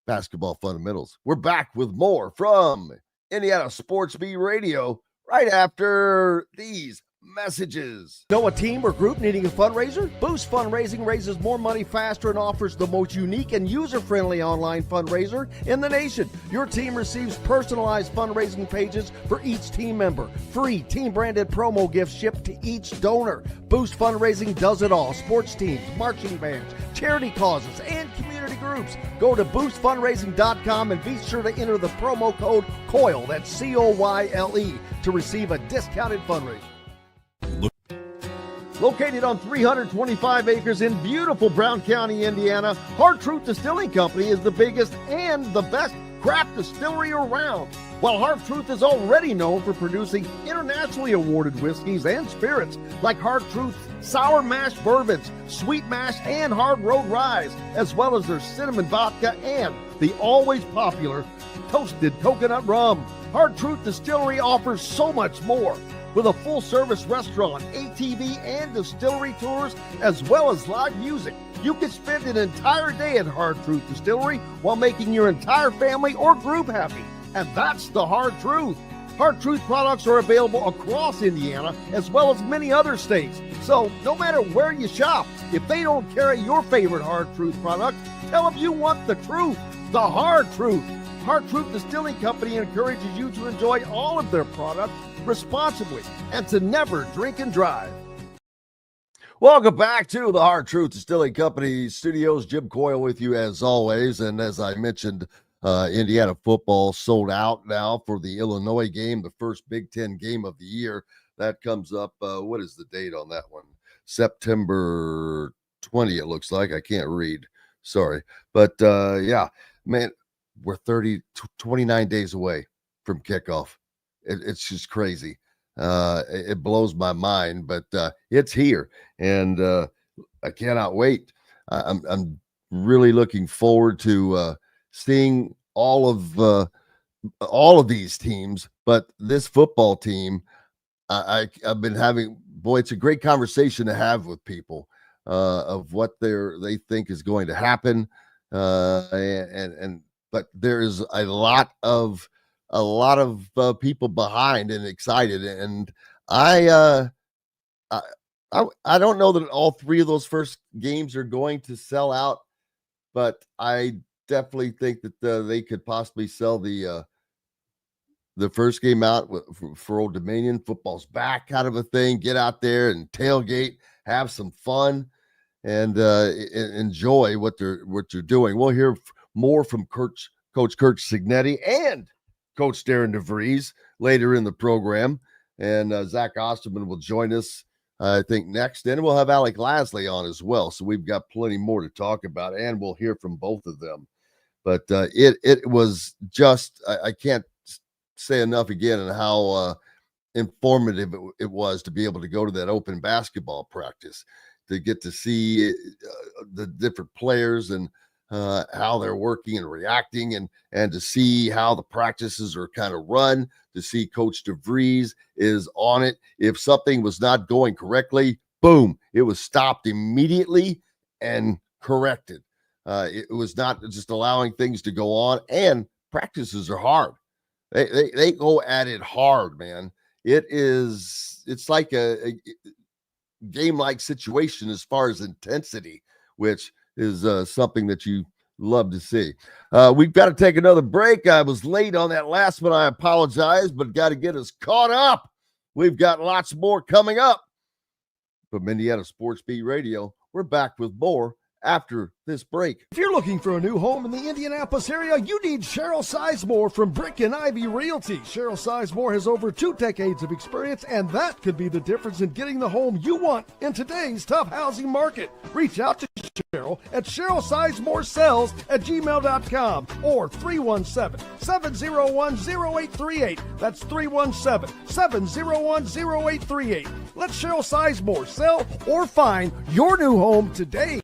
basketball fundamentals. We're back with more from Indiana Sports Beat Radio right after these messages. Know a team or group needing a fundraiser? Boost Fundraising raises more money faster and offers the most unique and user-friendly online fundraiser in the nation. Your team receives personalized fundraising pages for each team member. Free team-branded promo gifts shipped to each donor. Boost Fundraising does it all. Sports teams, marching bands, charity causes, and community groups. Go to boostfundraising.com and be sure to enter the promo code COYLE, that's C-O-Y-L-E, to receive a discounted fundraiser. Located on 325 acres in beautiful Brown County, Indiana, Hard Truth Distilling Company is the biggest and the best craft distillery around. While Hard Truth is already known for producing internationally awarded whiskeys and spirits like Hard Truth Sour Mash Bourbons, Sweet Mash, and Hard Road Ryes, as well as their cinnamon vodka and the always popular toasted coconut rum. Hard Truth Distillery offers so much more. With a full-service restaurant, ATV, and distillery tours, as well as live music, you can spend an entire day at Hard Truth Distillery while making your entire family or group happy. And that's the Hard Truth. Hard Truth products are available across Indiana, as well as many other states. So no matter where you shop, if they don't carry your favorite Hard Truth product, tell them you want the truth, the Hard Truth. Hard Truth Distilling Company encourages you to enjoy all of their products responsibly and to never drink and drive. Welcome back to the Hard Truth Distilling Company studios. Jim Coyle with you as always. And as I mentioned, Indiana football sold out now for the Illinois game, the first Big Ten game of the year. That comes up, what is the date on that one? September 20, it looks like. I can't read. Sorry. But yeah, man, we're 29 days away from kickoff. It's just crazy. It blows my mind, but it's here, and I cannot wait. I'm really looking forward to seeing all of these teams, but this football team, I've been having. Boy, it's a great conversation to have with people of what they think is going to happen, but there is a lot of people behind and excited, and I don't know that all three of those first games are going to sell out, but I definitely think that they could possibly sell the first game out for Old Dominion. Football's back, kind of a thing. Get out there and tailgate, have some fun, and enjoy what they're doing. We'll hear more from Coach Kurt Signetti and Coach Darren DeVries later in the program, and Zach Osterman will join us, I think, next, and we'll have Alec Lasley on as well. So we've got plenty more to talk about, and we'll hear from both of them. But it was just I can't say enough again on how informative it was to be able to go to that open basketball practice, to get to see the different players and how they're working and reacting, and to see how the practices are kind of run, to see Coach DeVries is on it. If something was not going correctly, boom, it was stopped immediately and corrected. It was not just allowing things to go on, and practices are hard. They go at it hard, man. It's like a game-like situation as far as intensity, which is something that you love to see. We've got to take another break. I was late on that last one. I apologize, but got to get us caught up. We've got lots more coming up. From Indiana Sports Beat Radio, we're back with more after this break. If you're looking for a new home in the Indianapolis area, you need Cheryl Sizemore from Brick and Ivy Realty. Cheryl Sizemore has over 2 decades of experience, and that could be the difference in getting the home you want in today's tough housing market. Reach out to Cheryl at CherylSizemore@gmail.com or 317-701-0838. That's 317-701-0838. Let Cheryl Sizemore sell or find your new home today.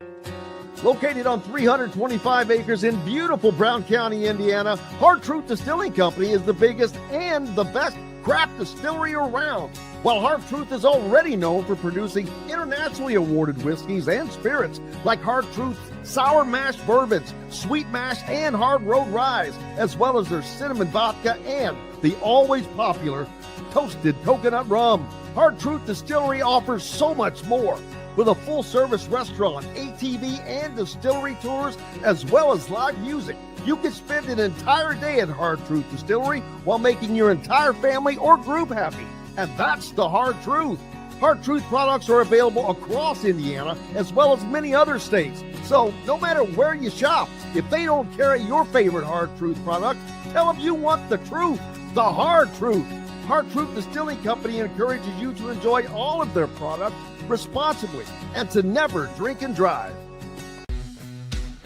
Located on 325 acres in beautiful Brown County, Indiana, Hard Truth Distilling Company is the biggest and the best craft distillery around. While Hard Truth is already known for producing internationally awarded whiskeys and spirits like Hard Truth's sour mash bourbons, sweet mash, and hard road ryes, as well as their cinnamon vodka and the always popular toasted coconut rum. Hard Truth Distillery offers so much more. With a full-service restaurant, ATV, and distillery tours, as well as live music, you can spend an entire day at Hard Truth Distillery while making your entire family or group happy. And that's the Hard Truth. Hard Truth products are available across Indiana as well as many other states. So no matter where you shop, if they don't carry your favorite Hard Truth product, tell them you want the truth, the Hard Truth. Hard Truth Distilling Company encourages you to enjoy all of their products responsibly and to never drink and drive.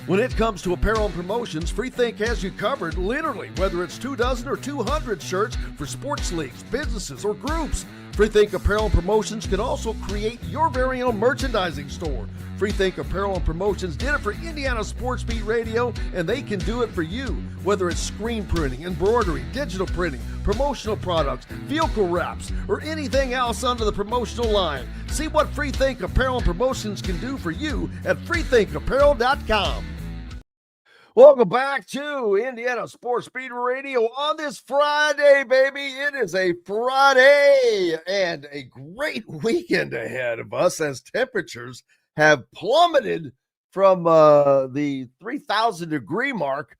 When it comes to apparel and promotions, Freethink has you covered, literally, whether it's 24 or 200 shirts for sports leagues, businesses, or groups. Freethink Apparel and Promotions can also create your very own merchandising store. Freethink Apparel and Promotions did it for Indiana Sports Beat Radio, and they can do it for you. Whether it's screen printing, embroidery, digital printing, promotional products, vehicle wraps, or anything else under the promotional line. See what Freethink Apparel and Promotions can do for you at freethinkapparel.com. Welcome back to Indiana Sports Beat Radio on this Friday, baby. It is a Friday and a great weekend ahead of us as temperatures have plummeted from the 3,000 degree mark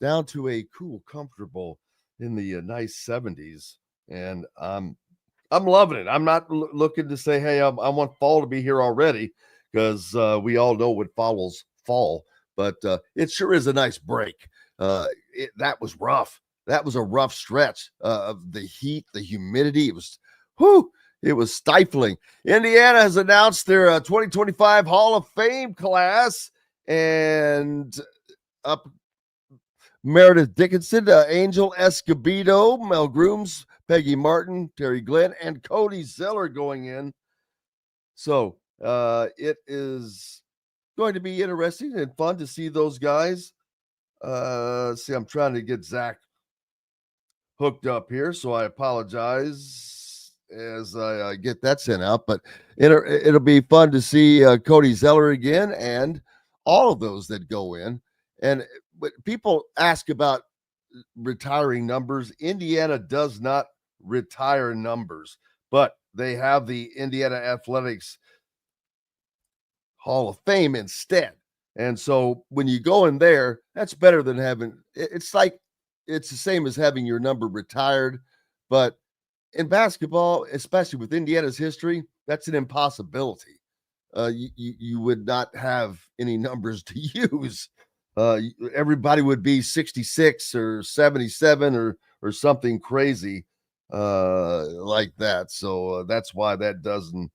down to a cool, comfortable in the nice 70s. And I'm loving it. I'm not looking to say, hey, I want fall to be here already, because we all know what follows fall. But it sure is a nice break. That was rough. That was a rough stretch of the heat, the humidity. It was stifling. Indiana has announced their 2025 Hall of Fame class, and up Meredith Dickinson, Angel Escobedo, Mel Grooms, Peggy Martin, Terry Glenn, and Cody Zeller going in. So it is going to be interesting and fun to see those guys. I'm trying to get Zach hooked up here, so I apologize as I get that sent out. But it'll be fun to see Cody Zeller again and all of those that go in. And people ask about retiring numbers. Indiana does not retire numbers, but they have the Indiana Athletics Hall of Fame instead. And so when you go in there, that's better than having, it's the same as having your number retired. But in basketball, especially with Indiana's history, that's an impossibility. You would not have any numbers to use. Everybody would be 66 or 77 or something crazy like that. So that's why that doesn't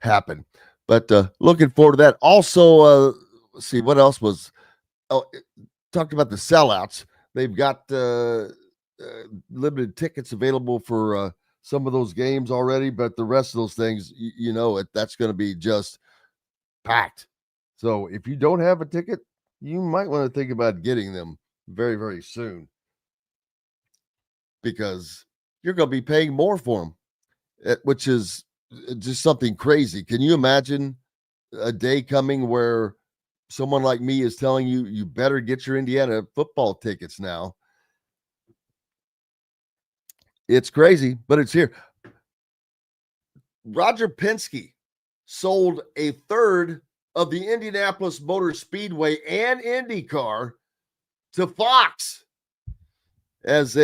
happen. But looking forward to that. Also, let's see what else was. Talked about the sellouts. They've got limited tickets available for some of those games already, but the rest of those things, that's going to be just packed. So if you don't have a ticket, you might want to think about getting them very, very soon, because you're going to be paying more for them, which is just something crazy. Can you imagine a day coming where someone like me is telling you, you better get your Indiana football tickets now? It's crazy, but it's here. Roger Penske sold a third of the Indianapolis Motor Speedway and IndyCar to Fox as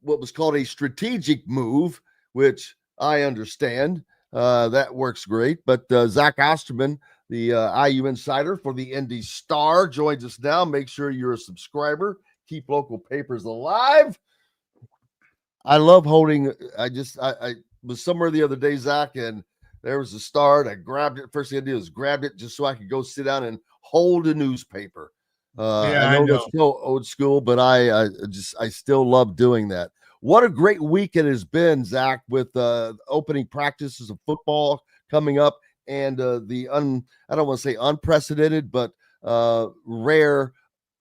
what was called a strategic move, which I understand. That works great. But Zach Osterman, the IU insider for the Indy Star, joins us now. Make sure you're a subscriber. Keep local papers alive. I love holding. I was somewhere the other day, Zach, and there was a Star, and I grabbed it. First thing I did was grabbed it just so I could go sit down and hold a newspaper. I know that's so old school, but I still love doing that. What a great week it has been, Zach, with opening practices of football coming up, and I don't want to say unprecedented, but rare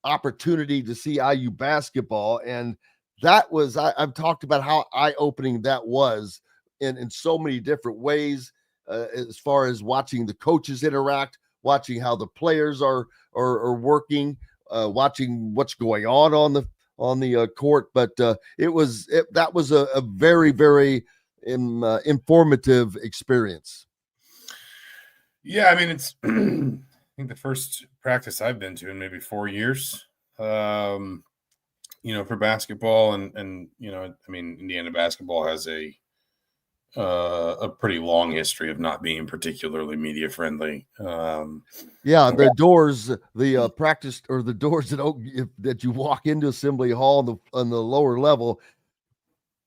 opportunity to see IU basketball. And that was, I've talked about how eye-opening that was in so many different ways, as far as watching the coaches interact, watching how the players are working, watching what's going on the court. But that was a very, very informative experience. Yeah, I mean, it's I think the first practice I've been to in maybe 4 years. For basketball, and I mean, Indiana basketball has a pretty long history of not being particularly media friendly. The doors, the practice, or the doors that you walk into Assembly Hall on the lower level,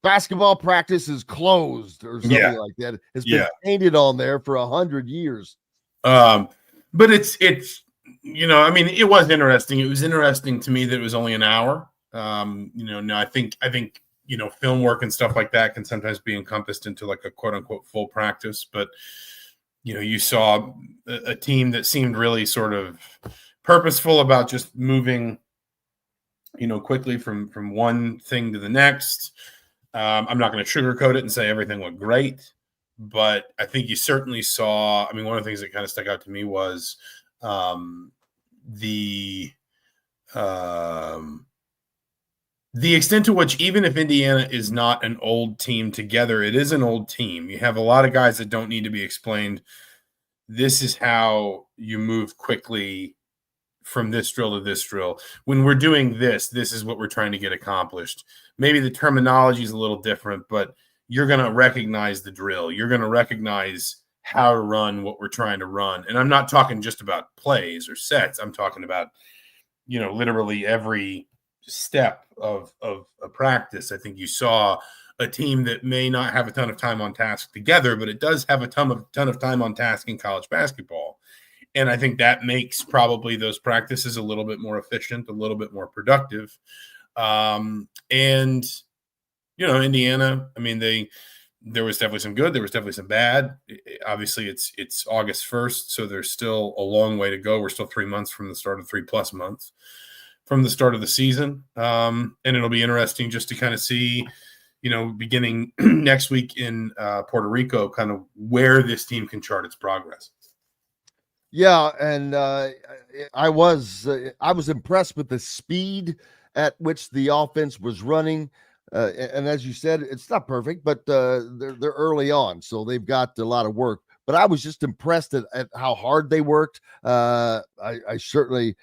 basketball practice is closed or something like that. It's been painted on there for 100 years. But it's I mean, it was interesting. It was interesting to me that it was only an hour. Now I think film work and stuff like that can sometimes be encompassed into like a quote unquote full practice, but you saw a team that seemed really sort of purposeful about just moving, quickly from one thing to the next. I'm not going to sugarcoat it and say everything looked great, but I think you certainly saw, I mean, one of the things that kind of stuck out to me was the extent to which, even if Indiana is not an old team together, it is an old team. You have a lot of guys that don't need to be explained. This is how you move quickly from this drill to this drill. When we're doing this is what we're trying to get accomplished. Maybe the terminology is a little different, but you're going to recognize the drill. You're going to recognize how to run what we're trying to run. And I'm not talking just about plays or sets. I'm talking about, literally every step of a practice. I think you saw a team that may not have a ton of time on task together, but it does have a ton of time on task in college basketball. And I think that makes probably those practices a little bit more efficient, a little bit more productive. Indiana, I mean, there was definitely some good, there was definitely some bad. Obviously it's August 1st, so there's still a long way to go. We're still 3 months from the start of 3+ months from the start of the season. And it'll be interesting just to kind of see, beginning next week in Puerto Rico, kind of where this team can chart its progress. Yeah, and I was impressed with the speed at which the offense was running. And as you said, it's not perfect, but they're early on, so they've got a lot of work. But I was just impressed at how hard they worked. I certainly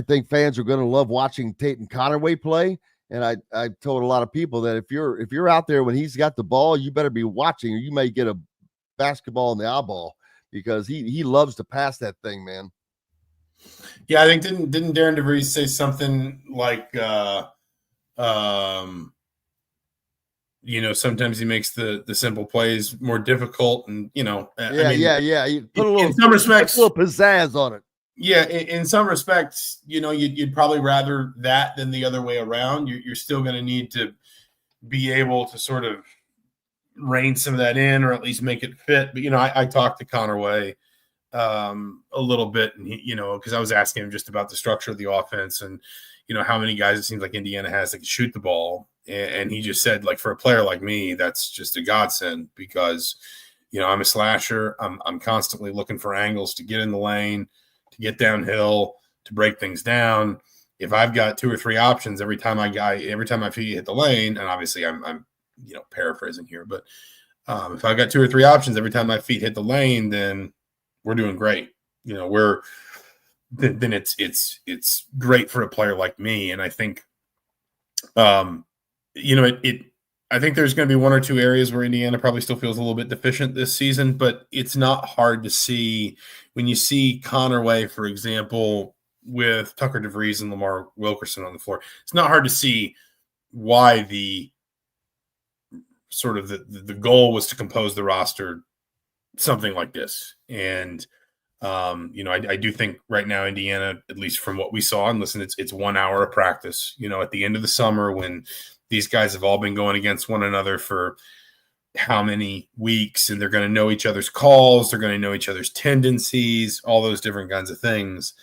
think fans are going to love watching Tatum Conaway play. And I told a lot of people that if you're out there when he's got the ball, you better be watching, or you may get a basketball in the eyeball, because he loves to pass that thing, man. Yeah, I think didn't Darren DeVries say something like sometimes he makes the simple plays more difficult, and He put a little, in some respects, a little pizzazz on it. Yeah, in some respects, you'd probably rather that than the other way around. You're still going to need to be able to sort of rein some of that in, or at least make it fit. But I talked to Conaway a little bit, and because I was asking him just about the structure of the offense and how many guys it seems like Indiana has that can shoot the ball, and he just said, like, for a player like me, that's just a godsend, because I'm a slasher. I'm constantly looking for angles to get in the lane, to get downhill, to break things down. If I've got 2 or 3 options every time my feet hit the lane, and obviously I'm paraphrasing here, but if I've got 2 or 3 options every time my feet hit the lane, then we're doing great. Then it's great for a player like me. And I think, I think there's going to be 1 or 2 areas where Indiana probably still feels a little bit deficient this season, but it's not hard to see when you see Conaway, for example, with Tucker DeVries and Lamar Wilkerson on the floor. It's not hard to see why the sort of the goal was to compose the roster something like this. And I do think right now Indiana, at least from what we saw, and listen, it's 1 hour of practice, at the end of the summer, when these guys have all been going against one another for how many weeks, and they're going to know each other's calls, they're going to know each other's tendencies, all those different kinds of things.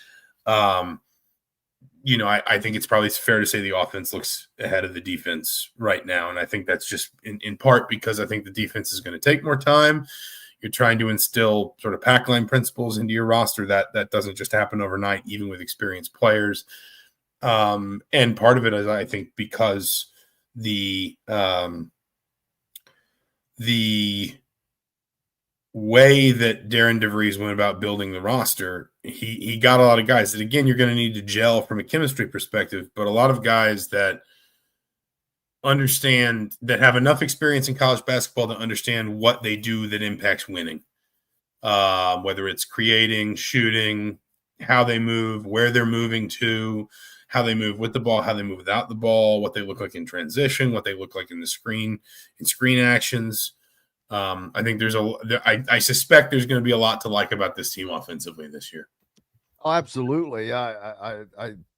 I think it's probably fair to say the offense looks ahead of the defense right now. And I think that's just in part because I think the defense is going to take more time. You're trying to instill sort of pack line principles into your roster. That doesn't just happen overnight, even with experienced players. And part of it is, I think, because the way that Darren DeVries went about building the roster, he got a lot of guys that, again, you're going to need to gel from a chemistry perspective, but a lot of guys that understand, that have enough experience in college basketball to understand what they do that impacts winning, whether it's creating, shooting, how they move, where they're moving to, how they move with the ball, how they move without the ball, what they look like in transition, what they look like in screen actions. I think I suspect there's going to be a lot to like about this team offensively this year. Oh, absolutely.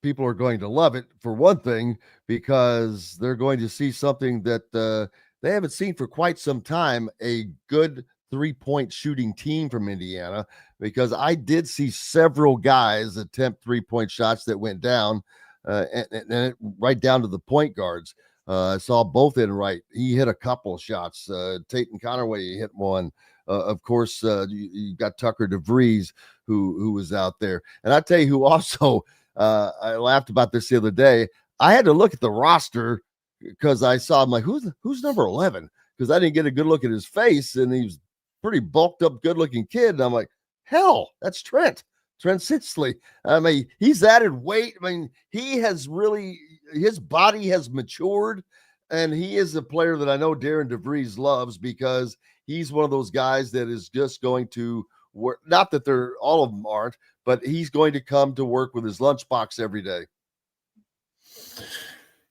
People are going to love it, for one thing, because they're going to see something that they haven't seen for quite some time, a good 3-point shooting team from Indiana, because I did see several guys attempt 3-point shots that went down, and right down to the point guards. I saw both in right. He hit a couple shots. Tate and Conaway hit one. Of course, you got Tucker DeVries, who was out there. And I tell you who also, I laughed about this the other day. I had to look at the roster because I saw him like, who's number 11? Because I didn't get a good look at his face, and he was pretty bulked up, good looking kid. And I'm like, hell, that's Trent Sisley. I mean, he's added weight. I mean, he has really, his body has matured, and he is a player that I know Darren DeVries loves, because he's one of those guys that is just going to work. Not that they're all of them aren't, but he's going to come to work with his lunchbox every day.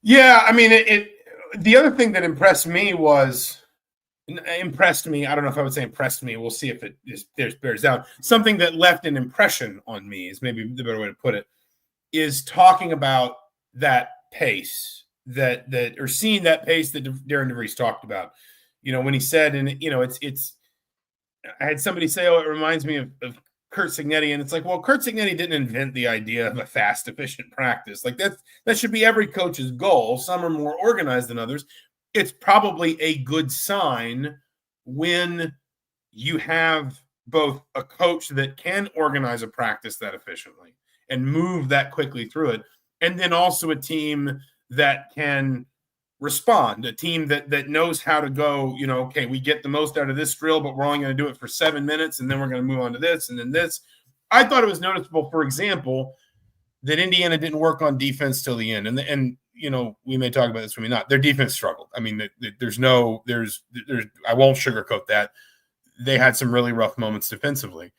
Yeah, I mean, the other thing that impressed me. I don't know if I would say impressed me. We'll see if it bears out. Something that left an impression on me is maybe the better way to put it, is talking about that pace or seeing that pace that Darren DeVries talked about. When he said, and it's I had somebody say, it reminds me of Curt Cignetti, and it's like, well, Curt Cignetti didn't invent the idea of a fast, efficient practice. Like that should be every coach's goal. Some are more organized than others. It's probably a good sign when you have both a coach that can organize a practice that efficiently and move that quickly through it, and then also a team that can respond, a team that knows how to go, okay, we get the most out of this drill, but we're only going to do it for 7 minutes, and then we're going to move on to this, and then this. I thought it was noticeable, for example, that Indiana didn't work on defense till the end. And we may talk about this, we may not. Their defense struggled. I mean, I won't sugarcoat that. They had some really rough moments defensively.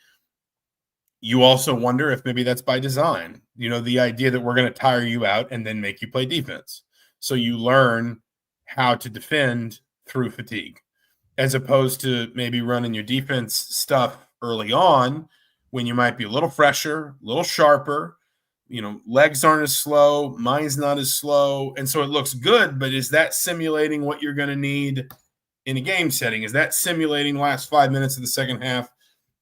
You also wonder if maybe that's by design. The idea that we're going to tire you out and then make you play defense. So you learn how to defend through fatigue, as opposed to maybe running your defense stuff early on when you might be a little fresher, a little sharper. Legs aren't as slow, mind's not as slow. And so it looks good, but is that simulating what you're going to need in a game setting? Is that simulating the last 5 minutes of the second half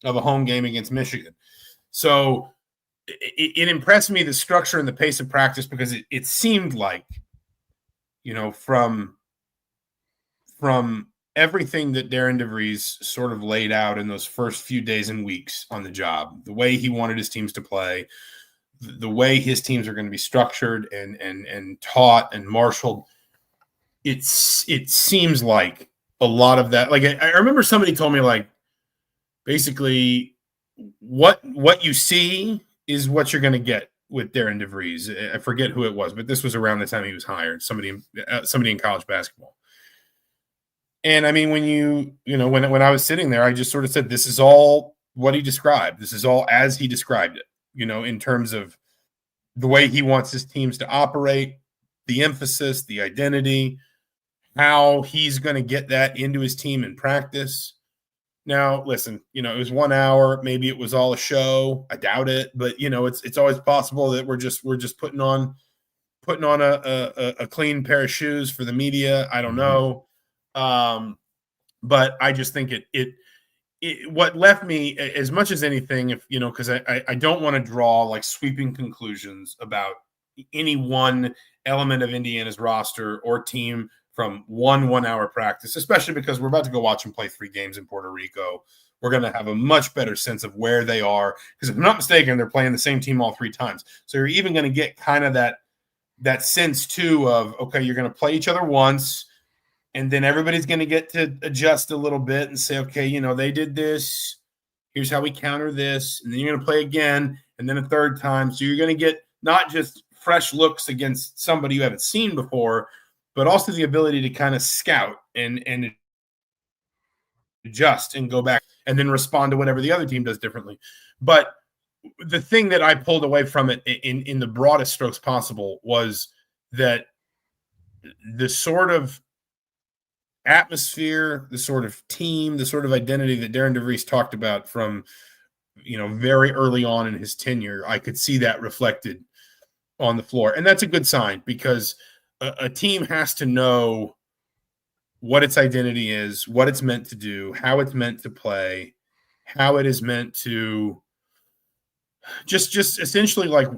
of a home game against Michigan? So it impressed me, the structure and the pace of practice, because it seemed like, from everything that Darren DeVries sort of laid out in those first few days and weeks on the job, the way he wanted his teams to play, the way his teams are going to be structured and taught and marshaled, it seems like a lot of that. Like I remember somebody told me, like, basically what you see is what you're going to get with Darren DeVries. I forget who it was, but this was around the time he was hired. Somebody in college basketball. And I mean, when I was sitting there, I just sort of said, this is all what he described. This is all as he described it. In terms of the way he wants his teams to operate, the emphasis, the identity, how he's going to get that into his team in practice. Now, listen, it was 1 hour. Maybe it was all a show. I doubt it, but it's always possible that we're just putting on a clean pair of shoes for the media. I don't know, but I just think it what left me, as much as anything, if because I don't want to draw like sweeping conclusions about any one element of Indiana's roster or team from 1 hour practice, especially because we're about to go watch them play 3 games in Puerto Rico. We're going to have a much better sense of where they are, because if I'm not mistaken, they're playing the same team all 3 times. So you're even going to get kind of that sense too of, okay, you're going to play each other once, and then everybody's going to get to adjust a little bit and say, okay, you know, they did this. Here's how we counter this. And then you're going to play again, and then a 3rd time. So you're going to get not just fresh looks against somebody you haven't seen before, but also the ability to kind of scout and adjust and go back and then respond to whatever the other team does differently. But the thing that I pulled away from it in the broadest strokes possible was that the sort of atmosphere, the sort of team, the sort of identity that Darren DeVries talked about from, you know, very early on in his tenure, I could see that reflected on the floor. And that's a good sign, because a team has to know what its identity is, what it's meant to do, how it's meant to play, how it is meant to just essentially like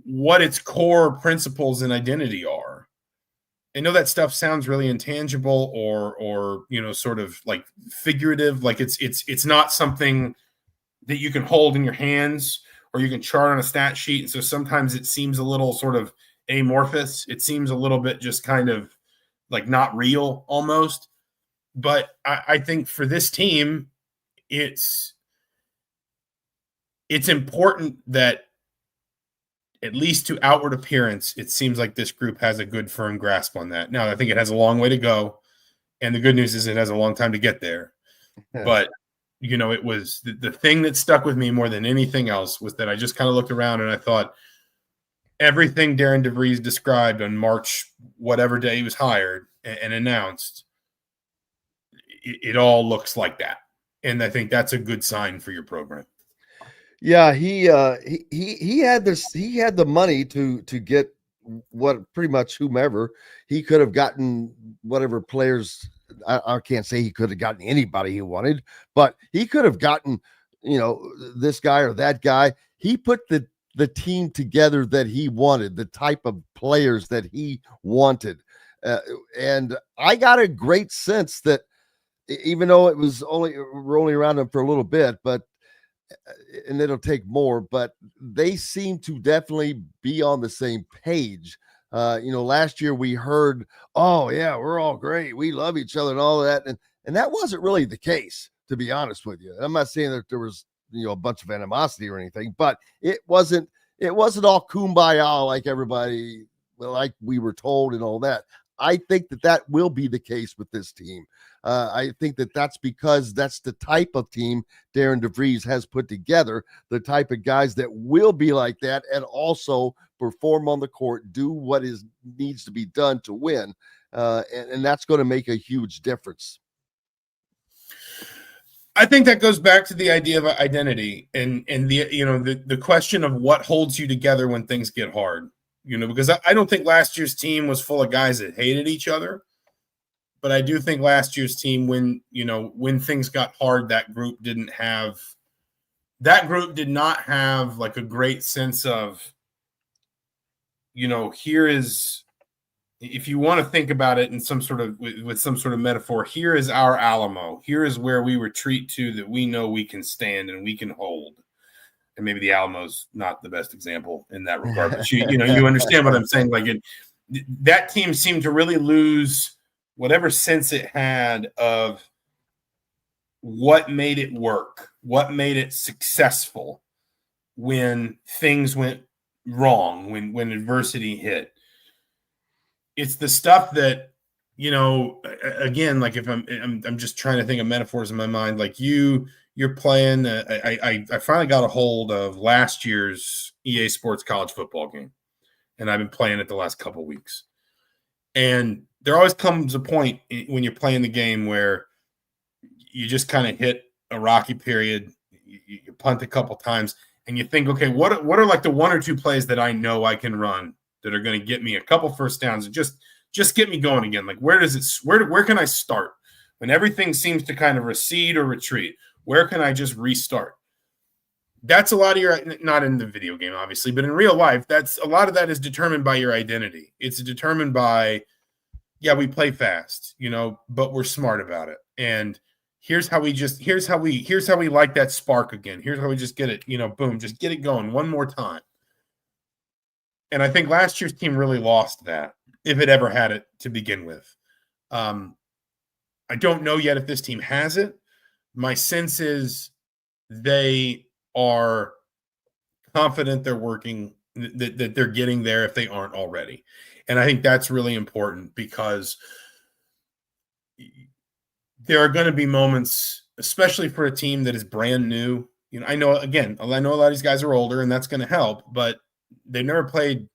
what its core principles and identity are. I know that stuff sounds really intangible or you know, sort of like figurative, like it's not something that you can hold in your hands or you can chart on a stat sheet. And so sometimes it seems a little sort of amorphous. It seems a little bit just kind of like not real almost. But I think for this team, it's important that, at least to outward appearance, it seems like this group has a good, firm grasp on that. Now, I think it has a long way to go, and the good news is it has a long time to get there. But, you know, it was the thing that stuck with me more than anything else was that I just kind of looked around and I thought everything Darren DeVries described on March, whatever day he was hired and announced, it all looks like that. And I think that's a good sign for your program. Yeah, he had this. He had the money to get what pretty much whomever he could have gotten, whatever players. I can't say he could have gotten anybody he wanted, but he could have gotten, you know, this guy or that guy. He put the team together that he wanted, the type of players that he wanted, and I got a great sense that even though we're only around him for a little bit, but. And it'll take more, but they seem to definitely be on the same page. You know, last year we heard, oh yeah, we're all great, we love each other and all that, and that wasn't really the case, to be honest with you. I'm not saying that there was, you know, a bunch of animosity or anything, but it wasn't all kumbaya like everybody, like we were told and all that. I think that will be the case with this team. I think that's because that's the type of team Darren DeVries has put together, the type of guys that will be like that and also perform on the court, do what needs to be done to win. And that's going to make a huge difference. I think that goes back to the idea of identity and the, you know, the question of what holds you together when things get hard. You know, because I don't think last year's team was full of guys that hated each other, but I do think last year's team, when things got hard, that group did not have like a great sense of, you know, here is, if you want to think about it in some sort of with some sort of metaphor, here is our Alamo. Here is where we retreat to that we know we can stand and we can hold. And maybe the Alamo's not the best example in that regard, but you understand what I'm saying. Like that team seemed to really lose whatever sense it had of what made it work, what made it successful when things went wrong, when adversity hit. It's the stuff that, you know, again, like if I'm just trying to think of metaphors in my mind, like you're playing. I finally got a hold of last year's EA Sports college football game, and I've been playing it the last couple of weeks. And there always comes a point when you're playing the game where you just kind of hit a rocky period. You punt a couple times, and you think, okay, what are like the 1 or 2 plays that I know I can run that are going to get me a couple first downs and just get me going again? Like where can I start when everything seems to kind of recede or retreat? Where can I just restart? that's a lot of your, not in the video game, obviously, but in real life, that's a lot of that is determined by your identity. It's determined by, yeah, we play fast, but we're smart about it. And here's how we like that spark again. Here's how we just get it, boom, just get it going one more time. And I think last year's team really lost that, if it ever had it to begin with. I don't know yet if this team has it. My sense is they are confident they're working, that they're getting there if they aren't already. And I think that's really important because there are going to be moments, especially for a team that is brand new. I know a lot of these guys are older and that's going to help, but they've never played,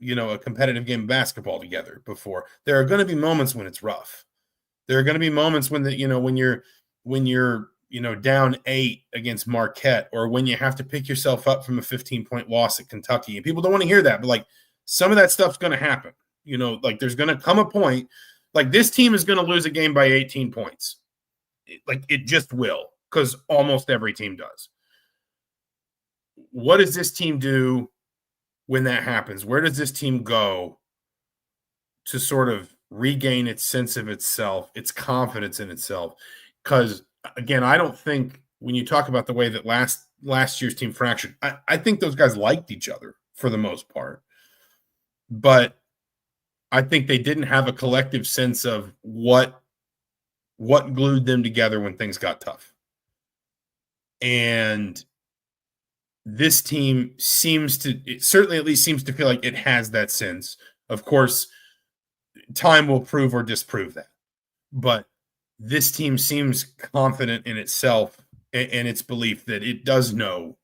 a competitive game of basketball together before. There are going to be moments when it's rough. There are going to be moments when when you're down 8 against Marquette, or when you have to pick yourself up from a 15-point loss at Kentucky. And people don't want to hear that, but some of that stuff's going to happen. There's going to come a point, this team is going to lose a game by 18 points. It just will, because almost every team does. What does this team do when that happens? Where does this team go to sort of regain its sense of itself, its confidence in itself? Because again, I don't think when you talk about the way that last year's team fractured, I think those guys liked each other for the most part. But I think they didn't have a collective sense of what glued them together when things got tough. And this team certainly at least seems to feel like it has that sense. Of course, time will prove or disprove that. But this team seems confident in itself and its belief that it does know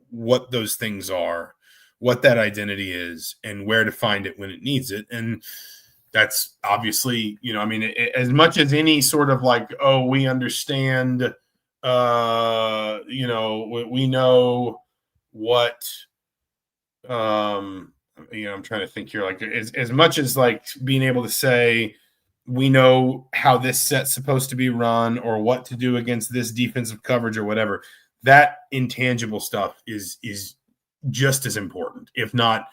what those things are, what that identity is, and where to find it when it needs it. And that's obviously, as much as any sort of we understand, we know what, I'm trying to think here, as much as being able to say, we know how this set's supposed to be run or what to do against this defensive coverage or whatever, that intangible stuff is just as important, if not,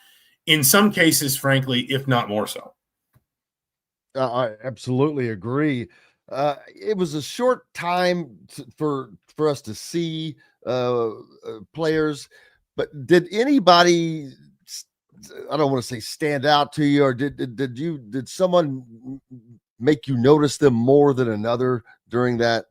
in some cases, frankly, if not more so. I absolutely agree. It was a short time for us to see players, but did anybody, I don't want to say stand out to you, or did someone make you notice them more than another during that?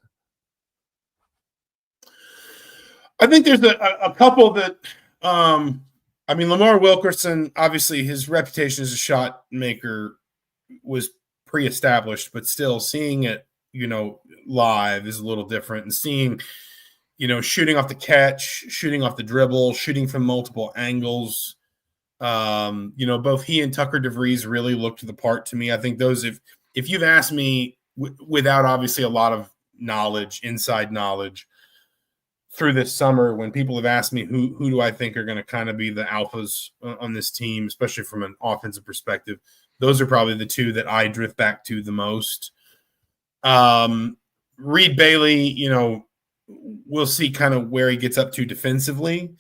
I think there's a couple that, Lamar Wilkerson, obviously his reputation as a shot maker was pre-established, but still seeing it, live is a little different, and seeing, shooting off the catch, shooting off the dribble, shooting from multiple angles. Both he and Tucker DeVries really looked the part to me. I think those, if you've asked me without obviously a lot of knowledge, inside knowledge through this summer, when people have asked me who do I think are going to kind of be the alphas on this team, especially from an offensive perspective, those are probably the two that I drift back to the most. Reed Bailey, we'll see kind of where he gets up to defensively.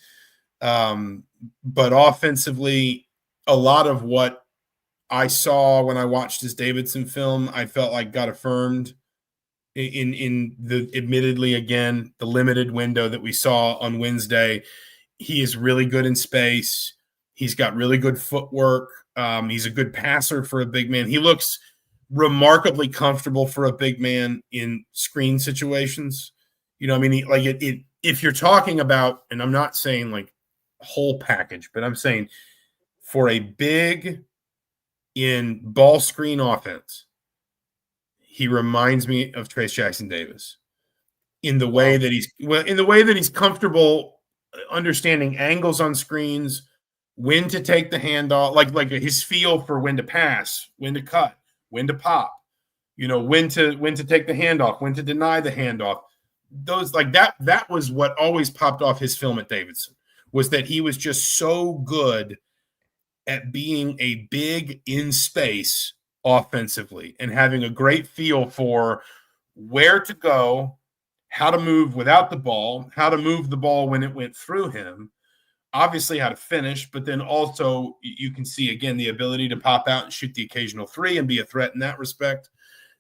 But offensively, a lot of what I saw when I watched his Davidson film, I felt like got affirmed in the, admittedly, again, the limited window that we saw on Wednesday. He is really good in space. He's got really good footwork. He's a good passer for a big man. He looks remarkably comfortable for a big man in screen situations. If you're talking about, and I'm not saying whole package, but I'm saying for a big in ball screen offense, he reminds me of Trace Jackson Davis in the way that he's comfortable understanding angles on screens, when to take the handoff, like his feel for when to pass, when to cut, when to pop, when to take the handoff, when to deny the handoff. Those that was what always popped off his film at Davidson, was that he was just so good at being a big in space offensively and having a great feel for where to go, how to move without the ball, how to move the ball when it went through him, obviously how to finish, but then also you can see, again, the ability to pop out and shoot the occasional three and be a threat in that respect.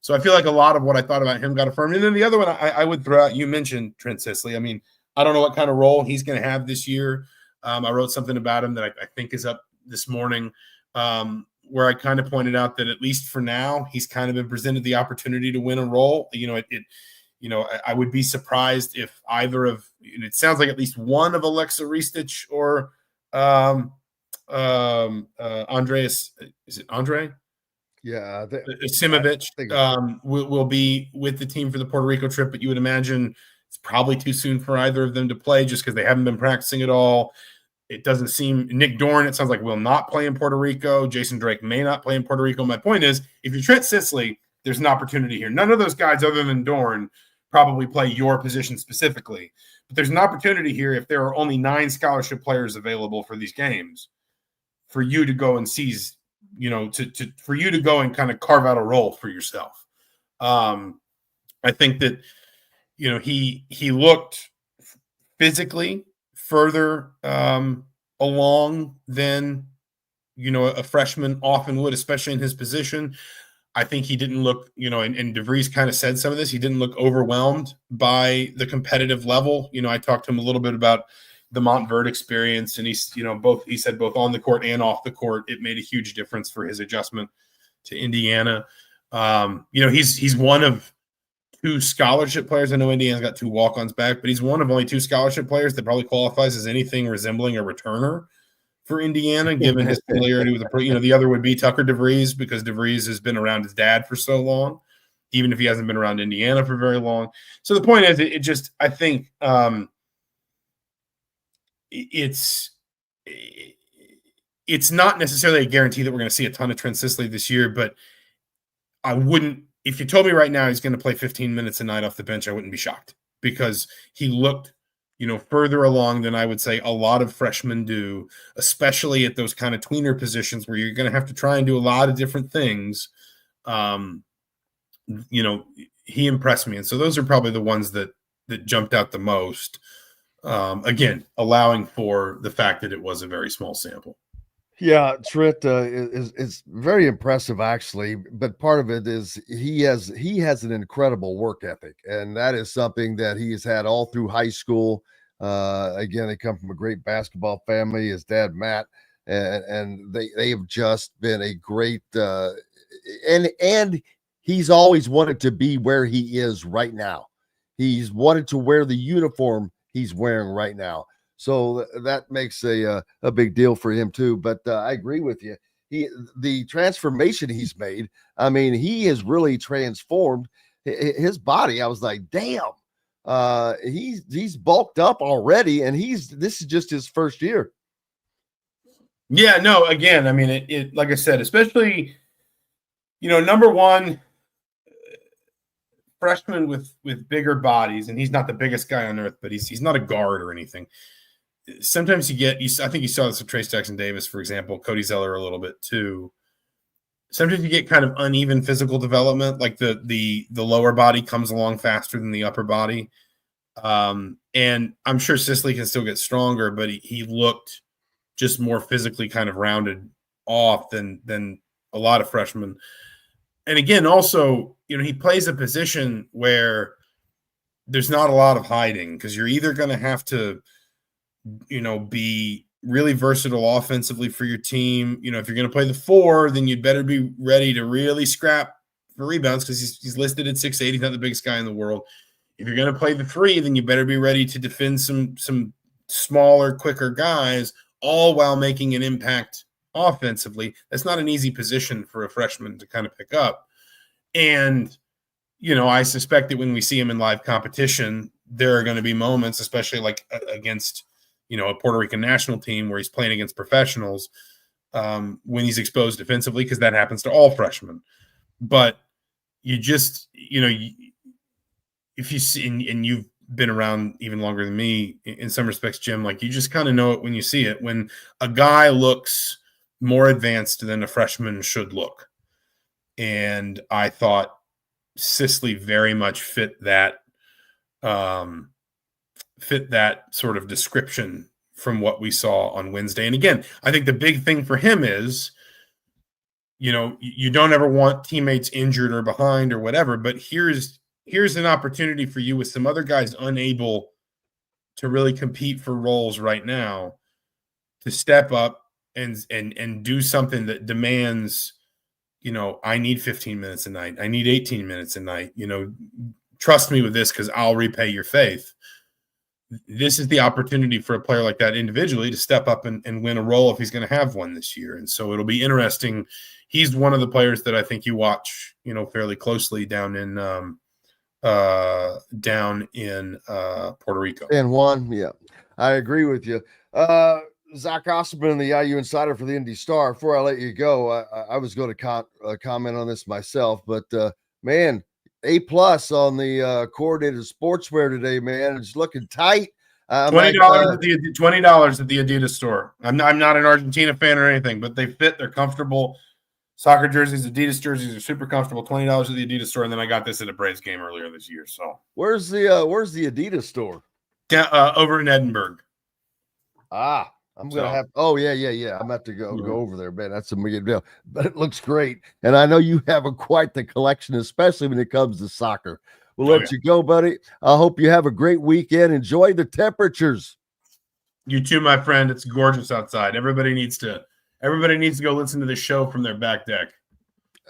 So I feel like a lot of what I thought about him got affirmed. And then the other one I would throw out, you mentioned Trent Sisley. I mean, I don't know what kind of role he's going to have this year. I wrote something about him that I think is up this morning, where I kind of pointed out that at least for now, he's kind of been presented the opportunity to win a role. I would be surprised if either of, and it sounds like at least one of Alexa Ristich or Andreas, is it Andre? Yeah, Simovic will be with the team for the Puerto Rico trip, but you would imagine it's probably too soon for either of them to play just because they haven't been practicing at all. It doesn't seem – Nick Dorn, it sounds like, will not play in Puerto Rico. Jason Drake may not play in Puerto Rico. My point is, if you're Trent Sisley, there's an opportunity here. None of those guys other than Dorn probably play your position specifically. But there's an opportunity here if there are only 9 scholarship players available for these games for you to go and seize – for you to go and kind of carve out a role for yourself. I think that, he looked physically further along than, a freshman often would, especially in his position. I think he didn't look, and DeVries kind of said some of this, he didn't look overwhelmed by the competitive level. I talked to him a little bit about the Montverde experience, and he said both on the court and off the court, it made a huge difference for his adjustment to Indiana. He's one of 2 scholarship players. I know Indiana's got 2 walk-ons back, but he's one of only 2 scholarship players that probably qualifies as anything resembling a returner for Indiana, given his familiarity with the other would be Tucker DeVries, because DeVries has been around his dad for so long, even if he hasn't been around Indiana for very long. So the point is, I think it's not necessarily a guarantee that we're going to see a ton of Trent Sisley this year, but I wouldn't, if you told me right now he's going to play 15 minutes a night off the bench, I wouldn't be shocked, because he looked, further along than I would say a lot of freshmen do, especially at those kind of tweener positions where you're going to have to try and do a lot of different things. He impressed me. And so those are probably the ones that jumped out the most. Again, allowing for the fact that it was a very small sample. Yeah, Trent is very impressive, actually. But part of it is he has an incredible work ethic, and that is something that he has had all through high school. Again, they come from a great basketball family. His dad, Matt, and they have just been a great and he's always wanted to be where he is right now. He's wanted to wear the uniform he's wearing right now. So that makes a big deal for him too. But I agree with you. The transformation he's made, I mean, he has really transformed his body. I was like, damn, he's bulked up already, and this is just his first year. Yeah, no, again, I mean, it like I said, especially, number one, freshman with bigger bodies, and he's not the biggest guy on earth, but he's not a guard or anything. Sometimes I think you saw this with Trace Jackson Davis, for example, Cody Zeller a little bit too. Sometimes you get kind of uneven physical development, like the lower body comes along faster than the upper body. And I'm sure Sisley can still get stronger, but he looked just more physically kind of rounded off than a lot of freshmen. And again, also, he plays a position where there's not a lot of hiding, because you're either going to have to, be really versatile offensively for your team. If you're going to play the 4, then you'd better be ready to really scrap for rebounds, because he's listed at 6'8". He's not the biggest guy in the world. If you're going to play the 3, then you better be ready to defend some smaller, quicker guys, all while making an impact offensively. That's not an easy position for a freshman to kind of pick up. And, I suspect that when we see him in live competition, there are going to be moments, especially like against, a Puerto Rican national team where he's playing against professionals, when he's exposed defensively, because that happens to all freshmen. But you just, if you see, and you've been around even longer than me in some respects, Jim, like you just kind of know it when you see it, when a guy looks more advanced than a freshman should look. And I thought Sisley very much fit that fit that sort of description from what we saw on Wednesday. And again, I think the big thing for him is, you don't ever want teammates injured or behind or whatever, but here's an opportunity for you with some other guys unable to really compete for roles right now to step up and do something that demands, I need 15 minutes a night. I need 18 minutes a night. Trust me with this because I'll repay your faith. This is the opportunity for a player like that individually to step up and win a role if he's going to have one this year. And so it'll be interesting. He's one of the players that I think you watch, fairly closely down in Puerto Rico. And Juan, yeah, I agree with you. Zach Osterman, the IU insider for the Indy Star. Before I let you go, I was going to comment on this myself, but man, A+ on the coordinated sportswear today, man. It's looking tight. $20 at the Adidas store. I'm not an Argentina fan or anything, but they fit. They're comfortable. Soccer jerseys, Adidas jerseys are super comfortable. $20 at the Adidas store, and then I got this at a Braves game earlier this year. So where's the Adidas store? Over in Edinburgh. I'm gonna have. Oh yeah. I'm about to go over there, man. That's a big deal, but it looks great, and I know you have quite the collection, especially when it comes to soccer. We'll let you go, buddy. I hope you have a great weekend. Enjoy the temperatures. You too, my friend. It's gorgeous outside. Everybody needs to go listen to this show from their back deck.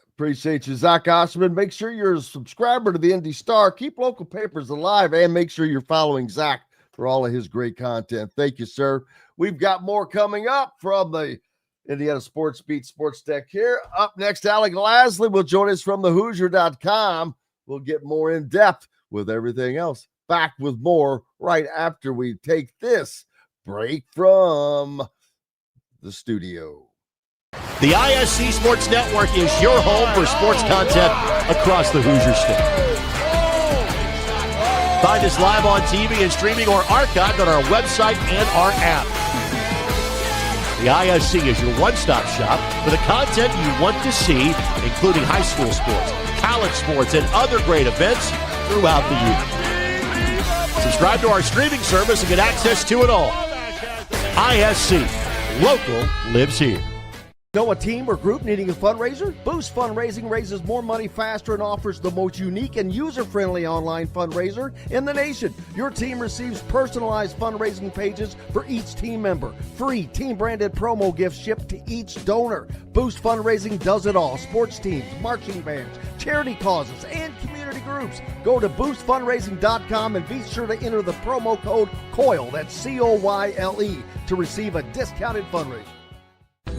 Appreciate you, Zach Osterman. Make sure you're a subscriber to the Indy Star. Keep local papers alive, and make sure you're following Zach for all of his great content. Thank you, sir. We've got more coming up from the Indiana Sports Beat Sports Deck here. Up next, Alec Lasley will join us from the Hoosier.com. We'll get more in depth with everything else. Back with more right after we take this break from the studio. The ISC Sports Network is your home for sports content across the Hoosier State. Find us live on TV and streaming or archived on our website and our app. The ISC is your one-stop shop for the content you want to see, including high school sports, college sports, and other great events throughout the year. Subscribe to our streaming service and get access to it all. ISC, local lives here. Know a team or group needing a fundraiser? Boost Fundraising raises more money faster and offers the most unique and user-friendly online fundraiser in the nation. Your team receives personalized fundraising pages for each team member. Free team-branded promo gifts shipped to each donor. Boost Fundraising does it all. Sports teams, marching bands, charity causes, and community groups. Go to boostfundraising.com and be sure to enter the promo code COYLE, that's COYLE, to receive a discounted fundraiser.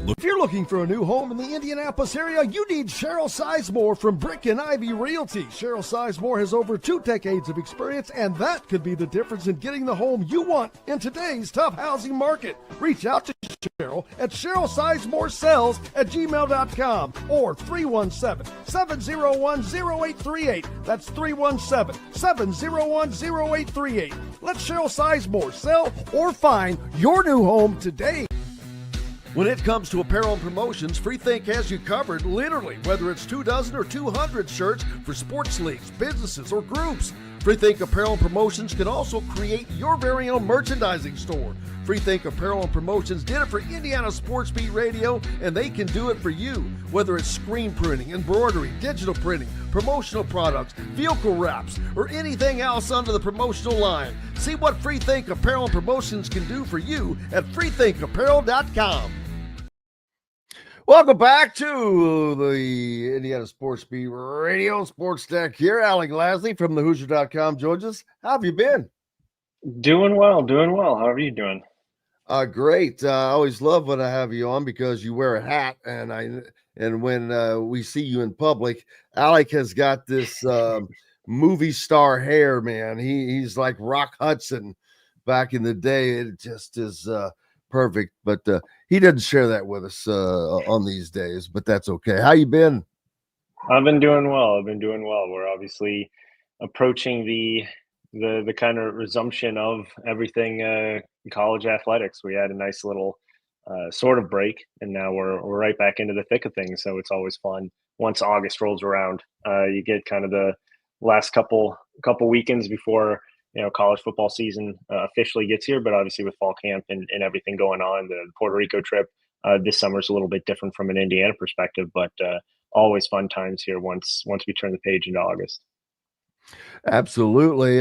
If you're looking for a new home in the Indianapolis area, you need Cheryl Sizemore from Brick and Ivy Realty. Cheryl Sizemore has over 2 decades of experience, and that could be the difference in getting the home you want in today's tough housing market. Reach out to Cheryl at CherylSizemore@gmail.com or 317-701-0838. That's 317-701-0838. Let Cheryl Sizemore sell or find your new home today. When it comes to apparel and promotions, Freethink has you covered, literally, whether it's 24 or 200 shirts for sports leagues, businesses, or groups. Freethink Apparel and Promotions can also create your very own merchandising store. Freethink Apparel and Promotions did it for Indiana Sports Beat Radio, and they can do it for you. Whether it's screen printing, embroidery, digital printing, promotional products, vehicle wraps, or anything else under the promotional line. See what Freethink Apparel and Promotions can do for you at freethinkapparel.com. Welcome back to the Indiana Sports Beat Radio Sports Deck here. Alec Lasley from the Hoosier.com joins us. How have you been? Doing well. How are you doing? Great. I always love when I have you on because you wear a hat, and when we see you in public, Alec has got this movie star hair, man. He's like Rock Hudson back in the day. It just is perfect, but he doesn't share that with us on these days, but that's okay. How you been? I've been doing well. We're obviously approaching the kind of resumption of everything college athletics. We had a nice little sort of break, and now we're right back into the thick of things. So it's always fun once August rolls around. You get kind of the last couple weekends before college football season officially gets here. But obviously with fall camp and everything going on, the Puerto Rico trip this summer is a little bit different from an Indiana perspective, but always fun times here once we turn the page into August. Absolutely.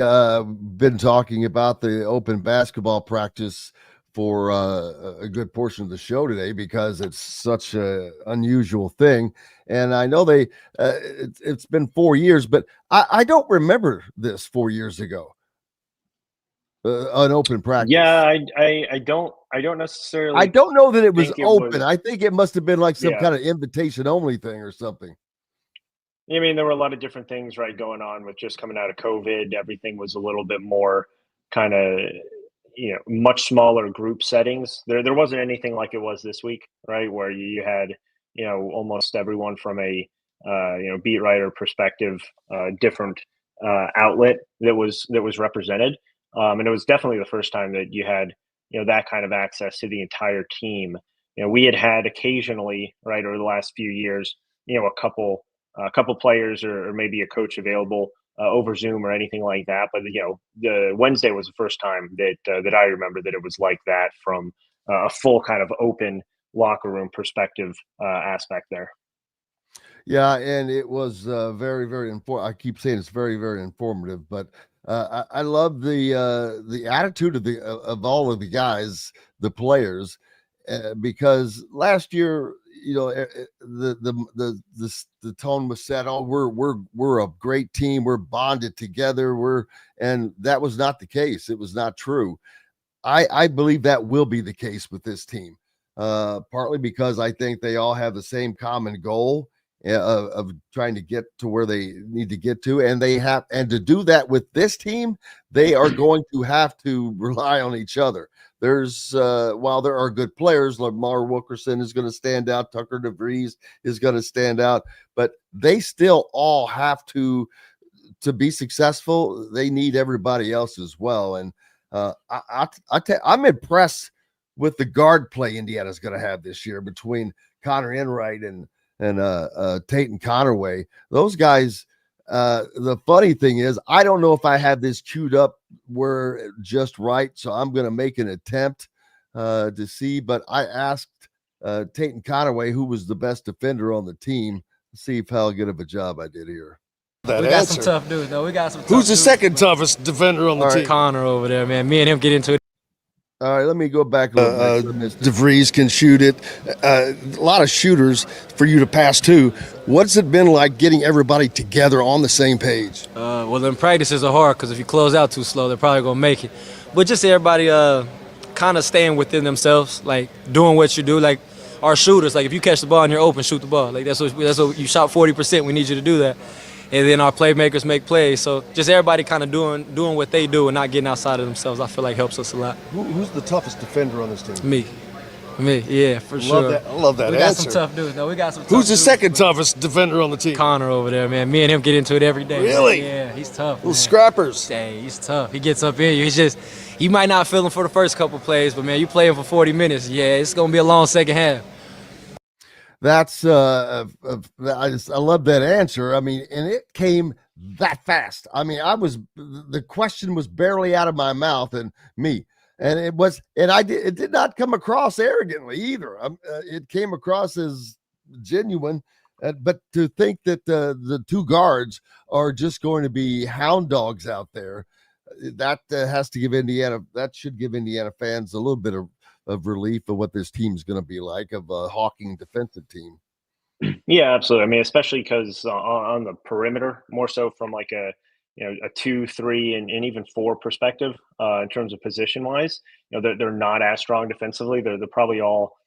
Been talking about the open basketball practice for a good portion of the show today because it's such an unusual thing. And I know it's been 4 years, but I don't remember this 4 years ago. An open practice. Yeah, I don't necessarily. I don't know that it was open. Was, I think it must have been like some kind of invitation only thing or something. I mean, there were a lot of different things, right, going on with just coming out of COVID. Everything was a little bit more kind of, much smaller group settings. There wasn't anything like it was this week, right, where you had, almost everyone from a, beat writer perspective, different outlet that was represented. And it was definitely the first time that you had, that kind of access to the entire team. We had occasionally, right, over the last few years, a couple players or maybe a coach available over Zoom or anything like that. But the Wednesday was the first time that I remember that it was like that from a full kind of open locker room perspective aspect there. Yeah, and it was very, very important. I keep saying it's very, very informative, but I love the attitude of all of the guys, the players, because last year, the tone was set. Oh, we're a great team. We're bonded together. And that was not the case. It was not true. I believe that will be the case with this team, partly because I think they all have the same common goal of trying to get to where they need to get to, and to do that with this team, they are going to have to rely on each other. There's while there are good players, Lamar Wilkerson is going to stand out, Tucker DeVries is going to stand out, but they still all have to be successful. They need everybody else as well, and I'm impressed with the guard play Indiana's going to have this year between Connor Enright and Tatum Conaway. Those guys, the funny thing is, I don't know if I have this queued up where just right, so I'm going to make an attempt to see, but I asked Tatum Conaway who was the best defender on the team. See how good of a job I did here. We got some tough dudes, though. We got some. Who's the second toughest defender on the team? Connor over there, man. Me and him get into it. All right, let me go back. DeVries can shoot it. A lot of shooters for you to pass to. What's it been like getting everybody together on the same page? Well, then practices are hard because if you close out too slow, they're probably going to make it. But just everybody kind of staying within themselves, like doing what you do. Like our shooters, like if you catch the ball and you're open, shoot the ball. Like that's what you shot 40%. We need you to do that. And then our playmakers make plays. So just everybody kind of doing what they do and not getting outside of themselves, I feel like helps us a lot. Who's the toughest defender on this team? Me, yeah, for sure. I love that we answer. Got some tough dudes. No, we got some. Who's the second toughest defender on the team? Connor over there, man. Me and him get into it every day. Really? Yeah, he's tough. Little scrappers. Hey, he's tough. He gets up in you. You might not feel him for the first couple plays, but man, you play him for 40 minutes. Yeah, it's gonna be a long second half. That's I love that answer. I mean, and it came that fast. I mean, the question was barely out of my mouth and it did not come across arrogantly either. It came across as genuine, but to think that the two guards are just going to be hound dogs out there, that should give Indiana fans a little bit of relief of what this team is going to be like, of a hawking defensive team. Yeah, absolutely. I mean, especially because on the perimeter, more so from like a 2, 3, and even 4 perspective in terms of position wise, they're not as strong defensively. They're probably all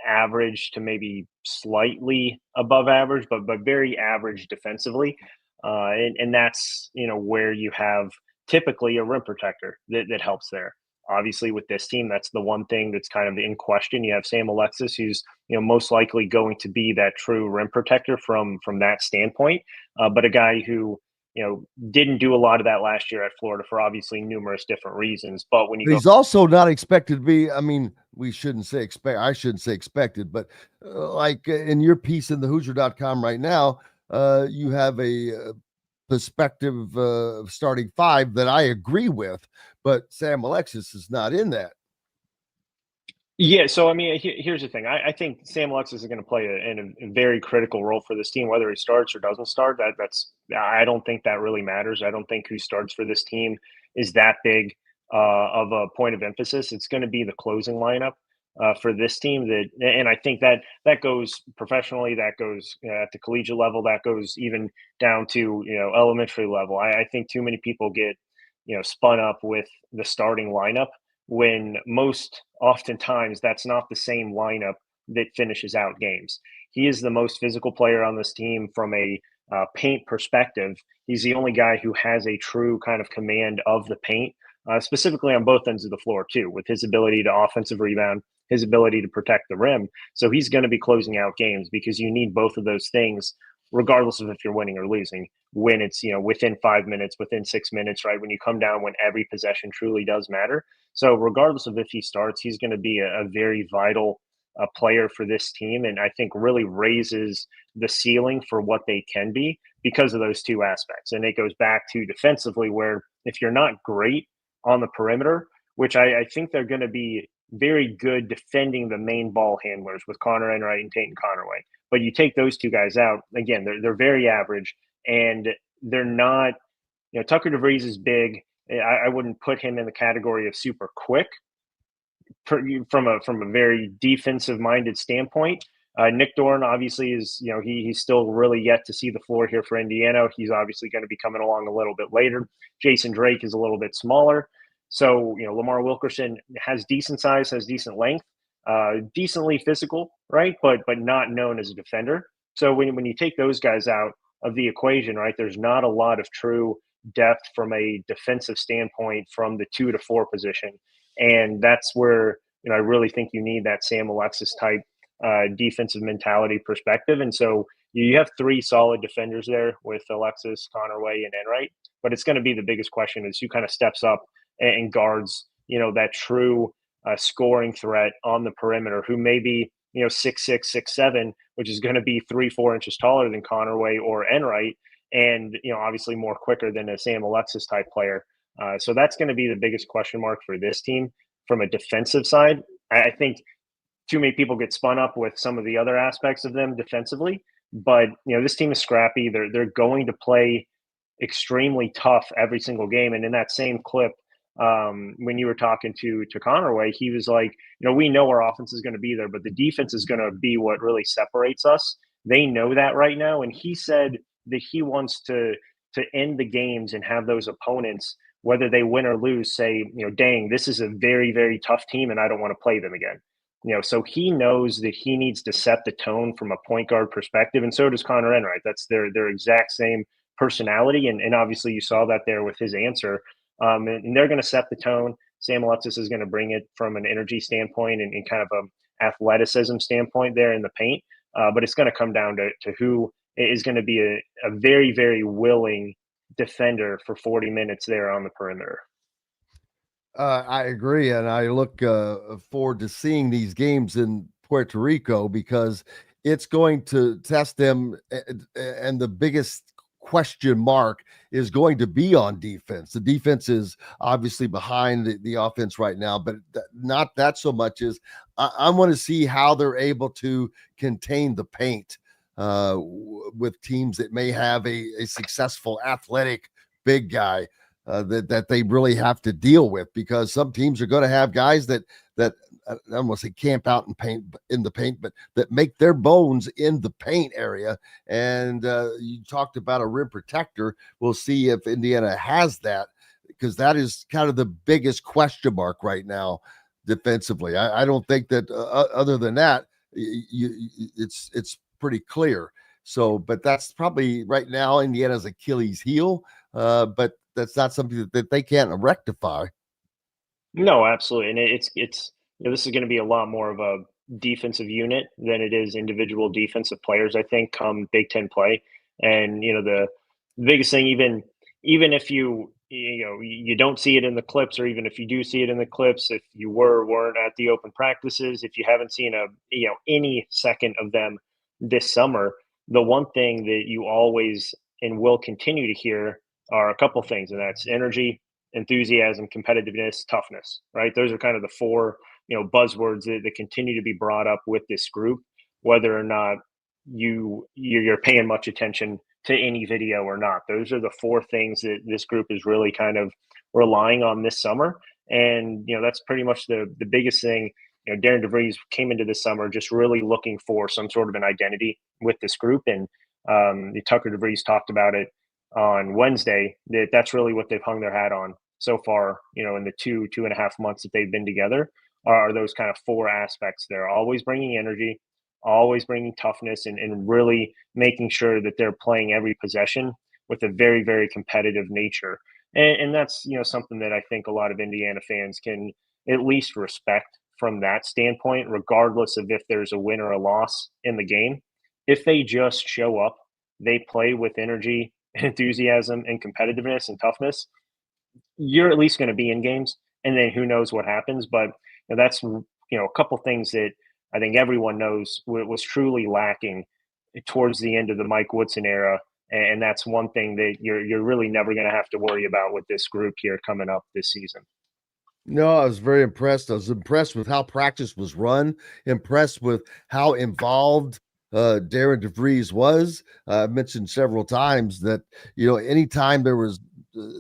average to maybe slightly above average, but very average defensively, and that's where you have typically a rim protector that helps there. Obviously, with this team, that's the one thing that's kind of in question. You have Sam Alexis, who's most likely going to be that true rim protector from that standpoint, but a guy who didn't do a lot of that last year at Florida for obviously numerous different reasons. But when he's also not expected to be. I mean, I shouldn't say expected, but like in your piece in the Hoosier.com right now, you have a perspective starting five that I agree with, but Sam Alexis is not in that. Yeah, so I mean, here's the thing. I think Sam Alexis is going to play a very critical role for this team, whether he starts or doesn't start. I don't think that really matters. I don't think who starts for this team is that big of a point of emphasis. It's going to be the closing lineup for this team. And I think that goes professionally, that goes at the collegiate level, that goes even down to elementary level. I think too many people get spun up with the starting lineup, when most oftentimes that's not the same lineup that finishes out games. He is the most physical player on this team from a paint perspective. He's the only guy who has a true kind of command of the paint, specifically on both ends of the floor too, with his ability to offensive rebound, his ability to protect the rim. So he's going to be closing out games because you need both of those things, regardless of if you're winning or losing. When it's within 5 minutes, within 6 minutes, right? When you come down, when every possession truly does matter. So regardless of if he starts, he's going to be a very vital player for this team, and I think really raises the ceiling for what they can be because of those two aspects. And it goes back to defensively, where if you're not great on the perimeter, which I think they're going to be very good defending the main ball handlers with Connor Enright and Tate Connerway. But you take those two guys out, again, they're very average, and they're not. Tucker DeVries is big. I wouldn't put him in the category of super quick from a very defensive minded standpoint. Nick Dorn obviously is, he's still really yet to see the floor here for Indiana. He's obviously going to be coming along a little bit later. Jason Drake is a little bit smaller. So, Lamar Wilkerson has decent size, has decent length, decently physical, right? But not known as a defender. So when you take those guys out of the equation, right, there's not a lot of true depth from a defensive standpoint from the 2 to 4 position. And that's where, I really think you need that Sam Alexis type defensive mentality perspective. And so you have 3 solid defenders there with Alexis, Connerway, and Enright. But it's going to be the biggest question is who kind of steps up and guards, that true scoring threat on the perimeter, who may be, 6'6", 6'7", which is going to be 3-4 inches taller than Connerway or Enright, and obviously more quicker than a Sam Alexis type player. So that's going to be the biggest question mark for this team from a defensive side. I think too many people get spun up with some of the other aspects of them defensively, but this team is scrappy. They're going to play extremely tough every single game. And in that same clip, when you were talking to Connerway, he was like, we know our offense is going to be there, but the defense is going to be what really separates us. They know that right now. And he said that he wants to end the games and have those opponents, whether they win or lose, say, dang, this is a very, very tough team and I don't want to play them again. So he knows that he needs to set the tone from a point guard perspective. And so does Connor Enright. That's their exact same personality. And obviously you saw that there with his answer. And they're going to set the tone. Sam Alexis is going to bring it from an energy standpoint and kind of a athleticism standpoint there in the paint. But it's going to come down to who is going to be a very, very willing defender for 40 minutes there on the perimeter. I agree, and I look forward to seeing these games in Puerto Rico because it's going to test them, and the biggest question mark is going to be on defense. The defense is obviously behind the offense right now, but not that so much as I want to see how they're able to contain the paint with teams that may have a successful athletic big guy that they really have to deal with, because some teams are going to have guys that I don't want to say camp out in the paint, but that make their bones in the paint area. And you talked about a rim protector. We'll see if Indiana has that, because that is kind of the biggest question mark right now defensively. I don't think that other than that, it's pretty clear. So, but that's probably right now Indiana's Achilles heel. But that's not something that they can't rectify. No, absolutely. And it's this is going to be a lot more of a defensive unit than it is individual defensive players, I think, come Big Ten play. And, the biggest thing, even if you don't see it in the clips, or even if you do see it in the clips, if you weren't at the open practices, if you haven't seen any second of them this summer, the one thing that you always and will continue to hear are a couple things, and that's energy, enthusiasm, competitiveness, toughness, right? Those are kind of the four, buzzwords that continue to be brought up with this group, whether or not you're paying much attention to any video or not. Those are the four things that this group is really kind of relying on this summer. And, that's pretty much the biggest thing. Darren DeVries came into this summer just really looking for some sort of an identity with this group. And Tucker DeVries talked about it on Wednesday, that's really what they've hung their hat on so far, in the 2.5 months that they've been together, are those kind of four aspects. They're always bringing energy, always bringing toughness, and really making sure that they're playing every possession with a very, very competitive nature. And that's, something that I think a lot of Indiana fans can at least respect from that standpoint, regardless of if there's a win or a loss in the game. If they just show up, they play with energy, enthusiasm, and competitiveness and toughness, you're at least going to be in games. And then who knows what happens. But that's, a couple things that I think everyone knows was truly lacking towards the end of the Mike Woodson era. And that's one thing that you're really never going to have to worry about with this group here coming up this season. No, I was very impressed. I was impressed with how practice was run, impressed with how involved Darren DeVries was. I mentioned several times that, anytime there was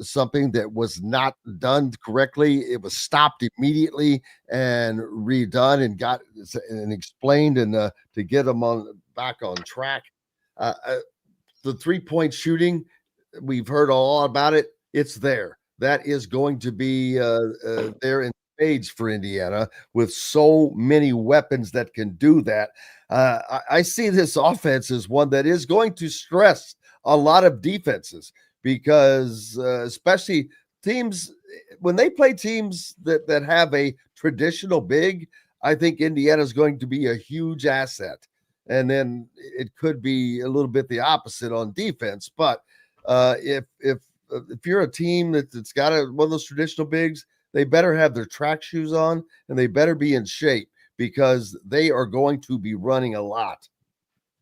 something that was not done correctly, it was stopped immediately and redone and got and explained and to get them back on track. The 3-point shooting, we've heard all about it. It's there. That is going to be there in spades for Indiana with so many weapons that can do that. I see this offense as one that is going to stress a lot of defenses because especially teams, when they play teams that have a traditional big, I think Indiana is going to be a huge asset. And then it could be a little bit the opposite on defense. But if you're a team that's got one of those traditional bigs, they better have their track shoes on and they better be in shape because they are going to be running a lot.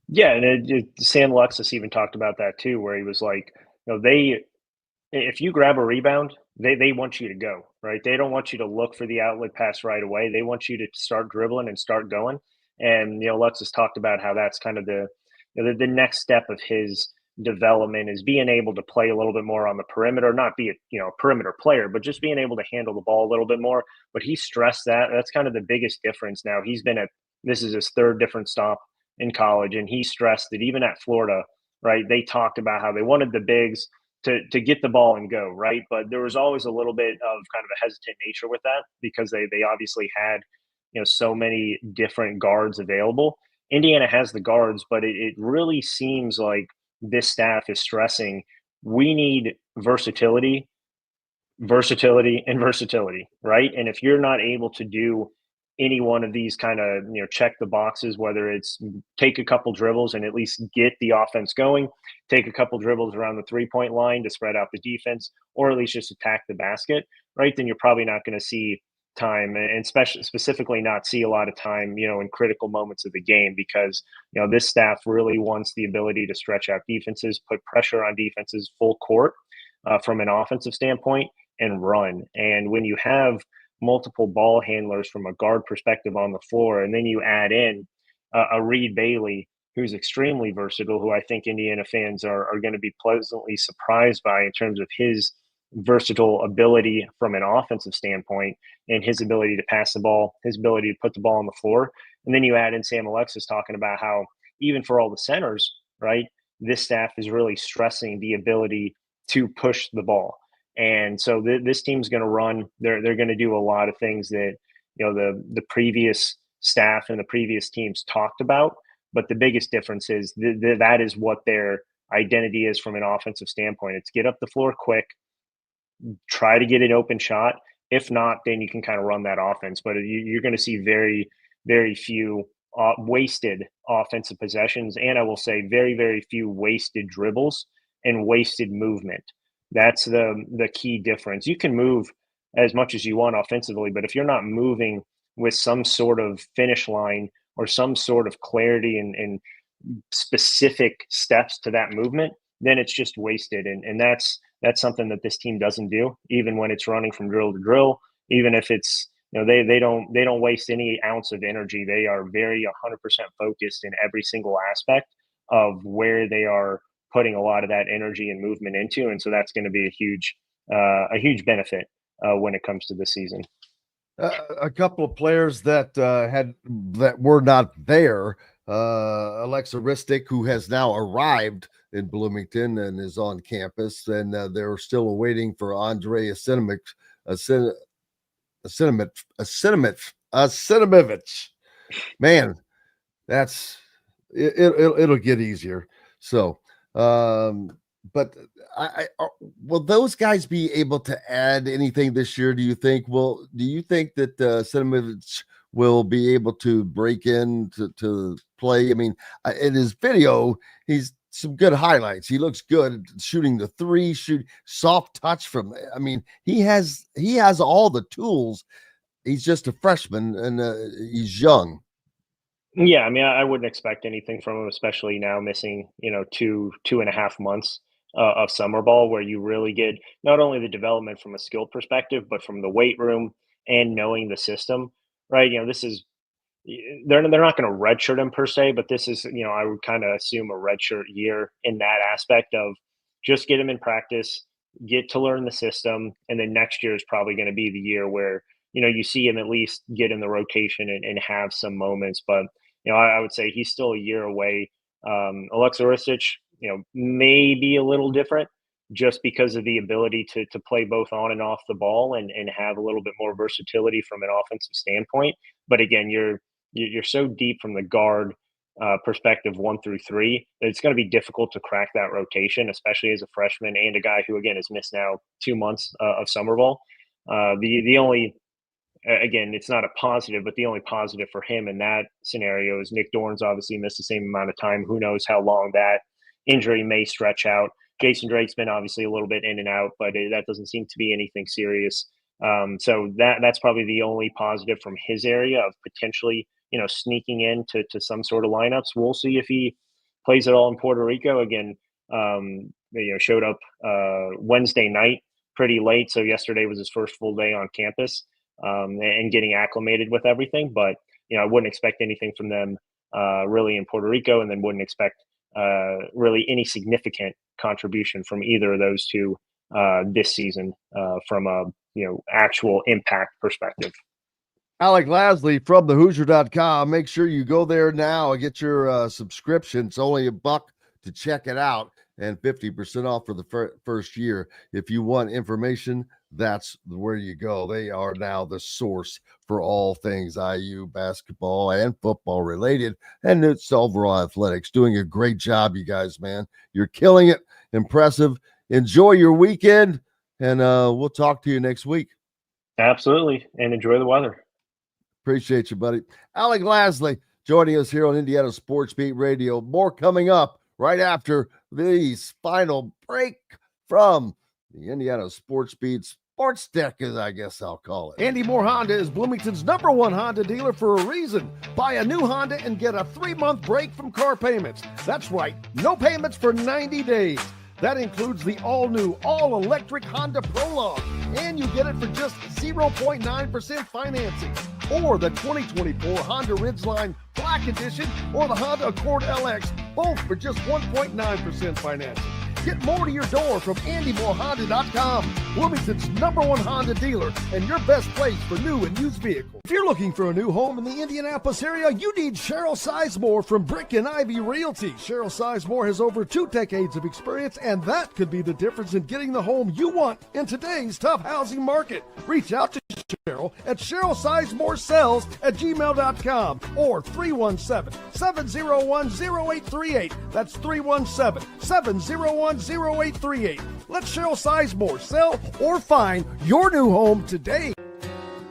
Yeah, and Sam Alexis even talked about that too, where he was like, if you grab a rebound, they want you to go, right? They don't want you to look for the outlet pass right away. They want you to start dribbling and start going. And Alexis talked about how that's kind of the next step of his development is being able to play a little bit more on the perimeter, not be a perimeter player, but just being able to handle the ball a little bit more. But he stressed that's kind of the biggest difference now. This is his third different stop in college, and he stressed that even at Florida, right, they talked about how they wanted the bigs to get the ball and go, right? But there was always a little bit of kind of a hesitant nature with that because they obviously had so many different guards available. Indiana has the guards, but it really seems like this staff is stressing we need versatility, and versatility, right? And if you're not able to do any one of these kind of, check the boxes, whether it's take a couple dribbles and at least get the offense going, take a couple dribbles around the 3-point line to spread out the defense, or at least just attack the basket, right? Then you're probably not going to see time, and specifically not see a lot of time, in critical moments of the game because, this staff really wants the ability to stretch out defenses, put pressure on defenses full court from an offensive standpoint and run. And when you have multiple ball handlers from a guard perspective on the floor, and then you add in a Reed Bailey, who's extremely versatile, who I think Indiana fans are going to be pleasantly surprised by in terms of his versatile ability from an offensive standpoint and his ability to pass the ball, his ability to put the ball on the floor. And then you add in Sam Alexis talking about how even for all the centers, right, this staff is really stressing the ability to push the ball. And so this team's going to run. They're going to do a lot of things that, the previous staff and the previous teams talked about. But the biggest difference is that is what their identity is from an offensive standpoint. It's get up the floor quick, try to get an open shot. If not, then you can kind of run that offense. But you're going to see very, very few wasted offensive possessions. And I will say very, very few wasted dribbles and wasted movement. That's the key difference. You can move as much as you want offensively, but if you're not moving with some sort of finish line or some sort of clarity and specific steps to that movement, then it's just wasted. And that's something that this team doesn't do, even when it's running from drill to drill, even if it's, they don't waste any ounce of energy. They are very 100% focused in every single aspect of where they are putting a lot of that energy and movement into. And so that's going to be a huge benefit when it comes to this season. A couple of players that were not there. Alexa Ristic, who has now arrived in Bloomington and is on campus, and they're still awaiting for Andre Asimovich. Man, that's it'll get easier. So, but will those guys be able to add anything this year? Do you think? Do you think that Asimovich will be able to break in to play? I mean, in his video, he's some good highlights. He looks good shooting the three, soft touch from. I mean, he has all the tools. He's just a freshman and he's young. Yeah, I mean, I wouldn't expect anything from him, especially now missing 2.5 months of summer ball, where you really get not only the development from a skill perspective, but from the weight room and knowing the system. Right? This is they're not going to redshirt him per se, but this is I would kind of assume a redshirt year in that aspect of just get him in practice, get to learn the system, and then next year is probably going to be the year where you see him at least get in the rotation and have some moments. But I would say he's still a year away. Alexa Ristic, may be a little different just because of the ability to play both on and off the ball and have a little bit more versatility from an offensive standpoint. But again, you're so deep from the guard perspective 1 through 3 that it's going to be difficult to crack that rotation, especially as a freshman and a guy who again has missed now 2 months of summer ball. The only, again, it's not a positive, but the only positive for him in that scenario is Nick Dorn's obviously missed the same amount of time. Who knows how long that injury may stretch out. Jason Drake's been obviously a little bit in and out, but that doesn't seem to be anything serious. So that's probably the only positive from his area of potentially, sneaking into some sort of lineups. We'll see if he plays at all in Puerto Rico. Again, showed up Wednesday night pretty late. So yesterday was his first full day on campus and getting acclimated with everything. But, I wouldn't expect anything from them really in Puerto Rico, and then wouldn't expect really any significant contribution from either of those two this season from a actual impact perspective. Alec Lasley from thehoosier.com. Make sure you go there now and get your subscription. It's only $1 to check it out and 50% off for the first year. If you want information, that's where you go. They are now the source for all things IU basketball and football related, and it's overall athletics. Doing a great job, you guys, man. You're killing it. Impressive. Enjoy your weekend, and we'll talk to you next week. Absolutely, and enjoy the weather. Appreciate you, buddy. Alec Lasley joining us here on Indiana Sports Beat Radio. More coming up right after this final break from the Indiana Sports Beat Sports Deck, as I guess I'll call it. Andy Moore Honda is Bloomington's #1 Honda dealer for a reason. Buy a new Honda and get a 3-month break from car payments. That's right, no payments for 90 days. That includes the all-new, all-electric Honda Prologue, and you get it for just 0.9% financing. Or the 2024 Honda Ridgeline Black Edition or the Honda Accord LX, both for just 1.9% financing. Get more to your door from AndyMooreHonda.com, Bloomington's #1 Honda dealer and your best place for new and used vehicles. If you're looking for a new home in the Indianapolis area, you need Cheryl Sizemore from Brick and Ivy Realty. Cheryl Sizemore has over 2 decades of experience, and that could be the difference in getting the home you want in today's tough housing market. Reach out to Cheryl at CherylSizemooreSells@gmail.com or 317-701-0838. That's 317-701-0838. Let Cheryl Sizemore sell or find your new home today.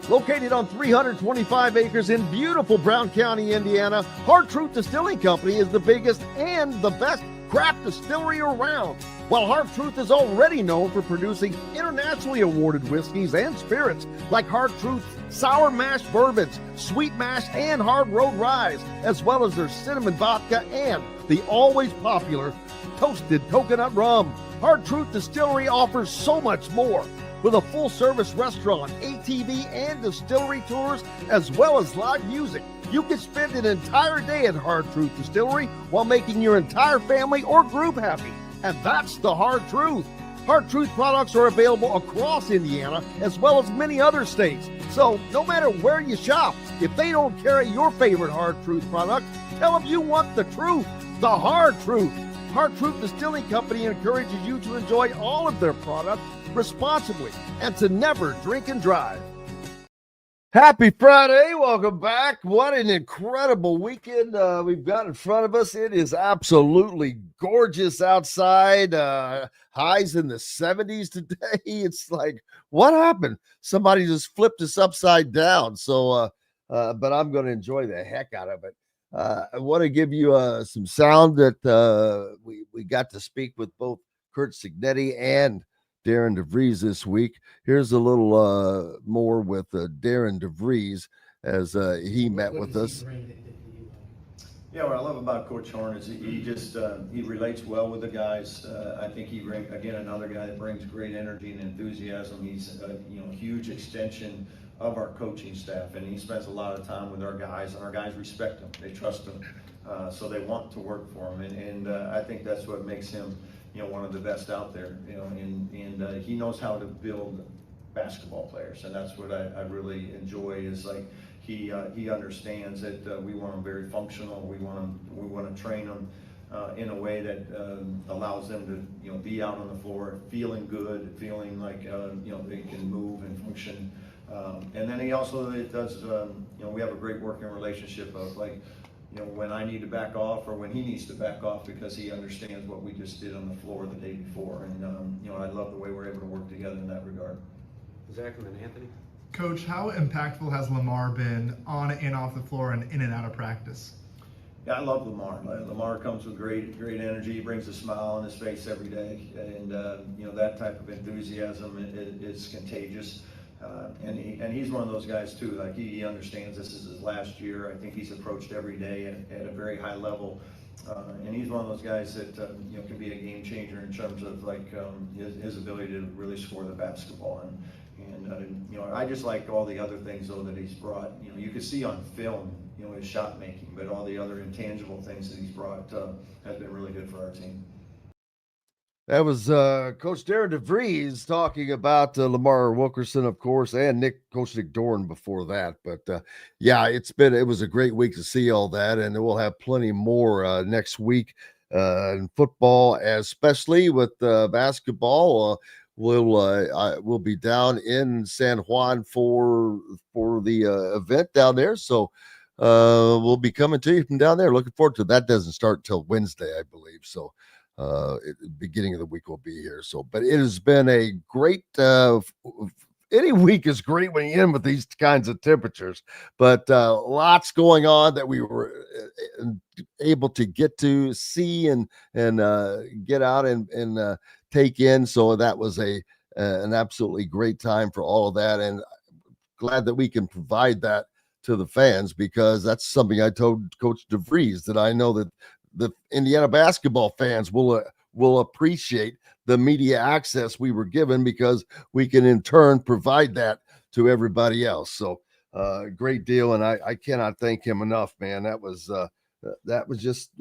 Located on 325 acres in beautiful Brown County, Indiana, Hard Truth Distilling Company is the biggest and the best craft distillery around. While Hard Truth is already known for producing internationally awarded whiskeys and spirits like Hard Truth's sour mash bourbons, sweet mash, and hard road ryes, as well as their cinnamon vodka and the always popular toasted coconut rum. Hard Truth Distillery offers so much more. With a full-service restaurant, ATV, and distillery tours, as well as live music, you can spend an entire day at Hard Truth Distillery while making your entire family or group happy. And that's the Hard Truth. Hard Truth products are available across Indiana, as well as many other states. So no matter where you shop, if they don't carry your favorite Hard Truth product, tell them you want the truth, the Hard Truth. Hard Truth Distilling Company encourages you to enjoy all of their products responsibly and to never drink and drive. Happy Friday. Welcome back. What an incredible weekend we've got in front of us. It is absolutely gorgeous outside. Highs in the 70s today. It's like, what happened? Somebody just flipped us upside down. So, but I'm going to enjoy the heck out of it. I want to give you some sound that we got to speak with both Kurt Signetti and Darren DeVries this week. Here's a little more with Darren DeVries as he met with us. Yeah, what I love about Coach Horn is he just he relates well with the guys. I think he brings, again, another guy that brings great energy and enthusiasm. He's a huge extension of our coaching staff, and he spends a lot of time with our guys, and our guys respect him. They trust him, so they want to work for him, and I think that's what makes him one of the best out there. And he knows how to build basketball players, and that's what I really enjoy. Is like he understands that we want them very functional. We want to train them in a way that allows them to be out on the floor feeling good, feeling like they can move and function. And then he also does, we have a great working relationship of when I need to back off or when he needs to back off, because he understands what we just did on the floor the day before. And, I love the way we're able to work together in that regard. Zach and then Anthony. Coach, how impactful has Lamar been on and off the floor and in and out of practice? Yeah, I love Lamar. Lamar comes with great energy. He brings a smile on his face every day. And, that type of enthusiasm is contagious. And he's one of those guys too. Like he understands this is his last year. I think he's approached every day at a very high level, and he's one of those guys that can be a game changer in terms of his ability to really score the basketball. And I just like all the other things though that he's brought. You can see on film his shot making, but all the other intangible things that he's brought has been really good for our team. That was Coach Darren DeVries talking about Lamar Wilkerson, of course, and Coach Nick Dorn before that. But it was a great week to see all that, and we'll have plenty more next week in football, especially with basketball. We'll be down in San Juan for the event down there, so we'll be coming to you from down there. Looking forward to it. That doesn't start till Wednesday, I believe. So. Beginning of the week will be here. So, but it has been a great, any week is great when you end with these kinds of temperatures, but lots going on that we were able to get to see and get out and take in. So that was an absolutely great time for all of that. And glad that we can provide that to the fans, because that's something I told Coach DeVries, that I know that the Indiana basketball fans will appreciate the media access we were given, because we can in turn provide that to everybody else. So great deal. And I cannot thank him enough, man. That was just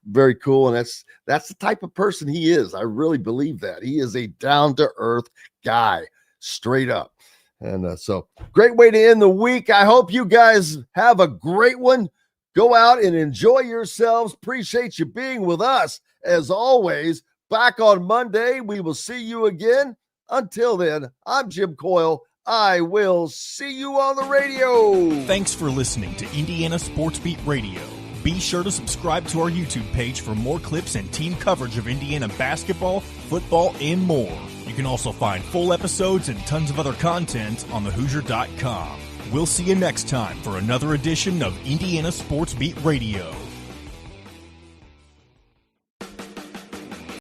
very cool. And that's the type of person he is. I really believe that he is a down to earth guy, straight up. And so great way to end the week. I hope you guys have a great one. Go out and enjoy yourselves. Appreciate you being with us. As always, back on Monday, we will see you again. Until then, I'm Jim Coyle. I will see you on the radio. Thanks for listening to Indiana Sports Beat Radio. Be sure to subscribe to our YouTube page for more clips and team coverage of Indiana basketball, football, and more. You can also find full episodes and tons of other content on thehoosier.com. We'll see you next time for another edition of Indiana Sports Beat Radio.